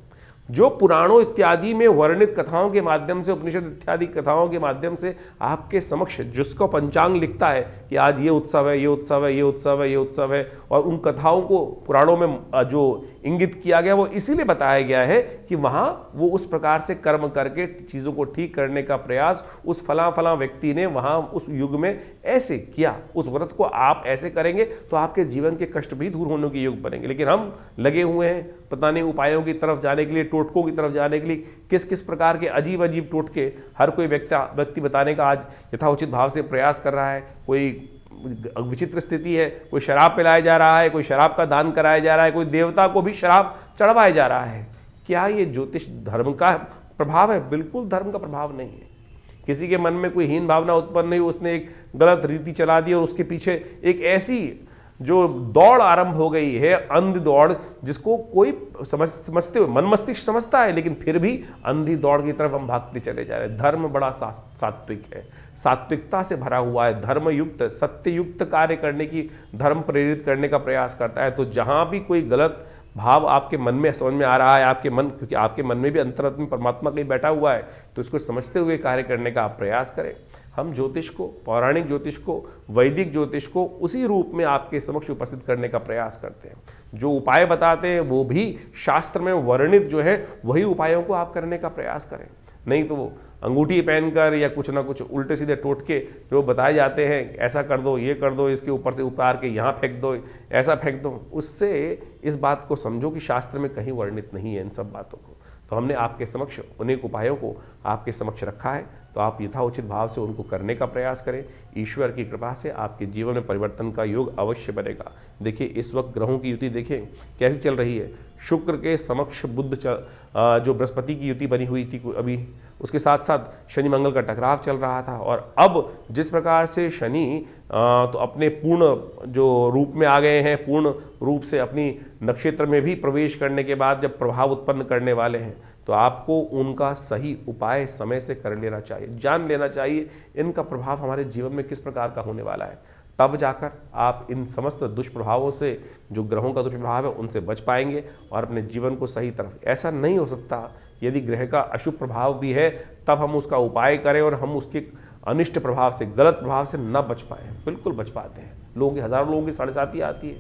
जो पुराणों इत्यादि में वर्णित कथाओं के माध्यम से, उपनिषद इत्यादि कथाओं के माध्यम से आपके समक्ष जिसको पंचांग लिखता है कि आज ये उत्सव है, ये उत्सव है, ये उत्सव है, ये उत्सव है, और उन कथाओं को पुराणों में जो इंगित किया गया वो इसीलिए बताया गया है कि वहाँ वो उस प्रकार से कर्म करके चीज़ों को ठीक करने का प्रयास उस फला फला व्यक्ति ने वहाँ उस युग में ऐसे किया, उस व्रत को आप ऐसे करेंगे तो आपके जीवन के कष्ट भी दूर होने के योग बनेंगे। लेकिन हम लगे हुए हैं पता नहीं उपायों की तरफ जाने के लिए, टोटकों की तरफ जाने के लिए, किस किस प्रकार के अजीब अजीब टोटके हर कोई व्यक्ति बताने का आज यथाउचित भाव से प्रयास कर रहा है। कोई विचित्र स्थिति है, कोई शराब पिलाया जा रहा है, कोई शराब का दान कराया जा रहा है, कोई देवता को भी शराब चढ़वाया जा रहा है। क्या ये ज्योतिष धर्म का प्रभाव है? बिल्कुल धर्म का प्रभाव नहीं है। किसी के मन में कोई हीन भावना उत्पन्न नहीं, उसने एक गलत रीति चला दी और उसके पीछे एक ऐसी जो दौड़ आरंभ हो गई है, अंधी दौड़, जिसको कोई समझते हुए मन मस्तिष्क समझता है, लेकिन फिर भी अंधी दौड़ की तरफ हम भागते चले जा रहे हैं। धर्म बड़ा सात्विक है, सात्विकता से भरा हुआ है, धर्मयुक्त, सत्ययुक्त कार्य करने की, धर्म प्रेरित करने का प्रयास करता है। तो जहां भी कोई गलत भाव आपके मन में समझ में आ रहा है, आपके मन, क्योंकि आपके मन में भी अंतरात्मा परमात्मा कहीं बैठा हुआ है, तो इसको समझते हुए कार्य करने का आप प्रयास करें। हम ज्योतिष को, पौराणिक ज्योतिष को, वैदिक ज्योतिष को उसी रूप में आपके समक्ष उपस्थित करने का प्रयास करते हैं। जो उपाय बताते हैं वो भी शास्त्र में वर्णित जो है वही उपायों को आप करने का प्रयास करें। नहीं तो वो अंगूठी पहनकर या कुछ ना कुछ उल्टे सीधे टोटके जो बताए जाते हैं, ऐसा कर दो, ये कर दो, इसके ऊपर से उतार के यहाँ फेंक दो, ऐसा फेंक दो, उससे इस बात को समझो कि शास्त्र में कहीं वर्णित नहीं है इन सब बातों को। तो हमने आपके समक्ष अनेक उपायों को आपके समक्ष रखा है, तो आप यथाउचित भाव से उनको करने का प्रयास करें। ईश्वर की कृपा से आपके जीवन में परिवर्तन का योग अवश्य बनेगा। देखिए इस वक्त ग्रहों की युति देखें कैसी चल रही है। शुक्र के समक्ष बुध जो बृहस्पति की युति बनी हुई थी अभी, उसके साथ साथ शनि मंगल का टकराव चल रहा था, और अब जिस प्रकार से शनि तो अपने पूर्ण जो रूप में आ गए हैं, पूर्ण रूप से अपनी नक्षत्र में भी प्रवेश करने के बाद जब प्रभाव उत्पन्न करने वाले हैं, तो आपको उनका सही उपाय समय से कर लेना चाहिए, जान लेना चाहिए इनका प्रभाव हमारे जीवन में किस प्रकार का होने वाला है। तब जाकर आप इन समस्त दुष्प्रभावों से, जो ग्रहों का दुष्प्रभाव है, उनसे बच पाएंगे और अपने जीवन को सही तरफ। ऐसा नहीं हो सकता यदि ग्रह का अशुभ प्रभाव भी है तब हम उसका उपाय करें और हम उसके अनिष्ट प्रभाव से, गलत प्रभाव से न बच पाएँ। बिल्कुल बच पाते हैं। लोगों की, हज़ारों लोगों की 7.5 आती है,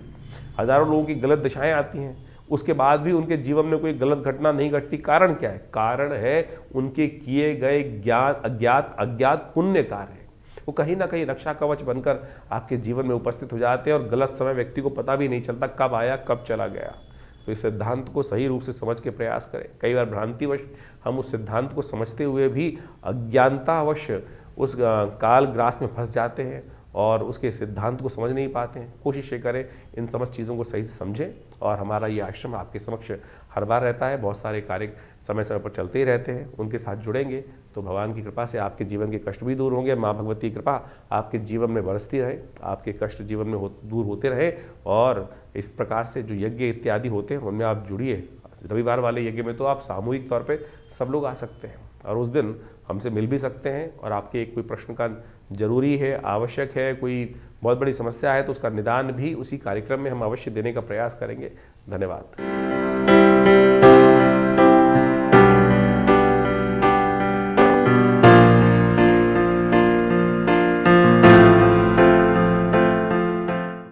हज़ारों लोगों की गलत दिशाएँ आती हैं, उसके बाद भी उनके जीवन में कोई गलत घटना नहीं घटती। कारण क्या है? कारण है उनके किए गए अज्ञात पुण्य कार्य। वो कहीं ना कहीं रक्षा कवच बनकर आपके जीवन में उपस्थित हो जाते हैं और गलत समय व्यक्ति को पता भी नहीं चलता कब आया कब चला गया। तो इस सिद्धांत को सही रूप से समझ के प्रयास करें। कई बार भ्रांतिवश हम उस सिद्धांत को समझते हुए भी अज्ञानतावश उस काल ग्रास में फंस जाते हैं और उसके सिद्धांत को समझ नहीं पाते हैं। कोशिश ये करें इन समस्त चीज़ों को सही से समझें, और हमारा ये आश्रम आपके समक्ष हर बार रहता है। बहुत सारे कार्य समय समय पर चलते ही रहते हैं, उनके साथ जुड़ेंगे तो भगवान की कृपा से आपके जीवन के कष्ट भी दूर होंगे। माँ भगवती की कृपा आपके जीवन में बरसती रहे, आपके कष्ट जीवन में दूर होते रहे, और इस प्रकार से जो यज्ञ इत्यादि होते हैं उनमें आप जुड़िए। रविवार वाले यज्ञ में तो आप सामूहिक तौर पे सब लोग आ सकते हैं और उस दिन हमसे मिल भी सकते हैं, और आपके एक कोई प्रश्न का जरूरी है, आवश्यक है, कोई बहुत बड़ी समस्या है तो उसका निदान भी उसी कार्यक्रम में हम अवश्य देने का प्रयास करेंगे। धन्यवाद।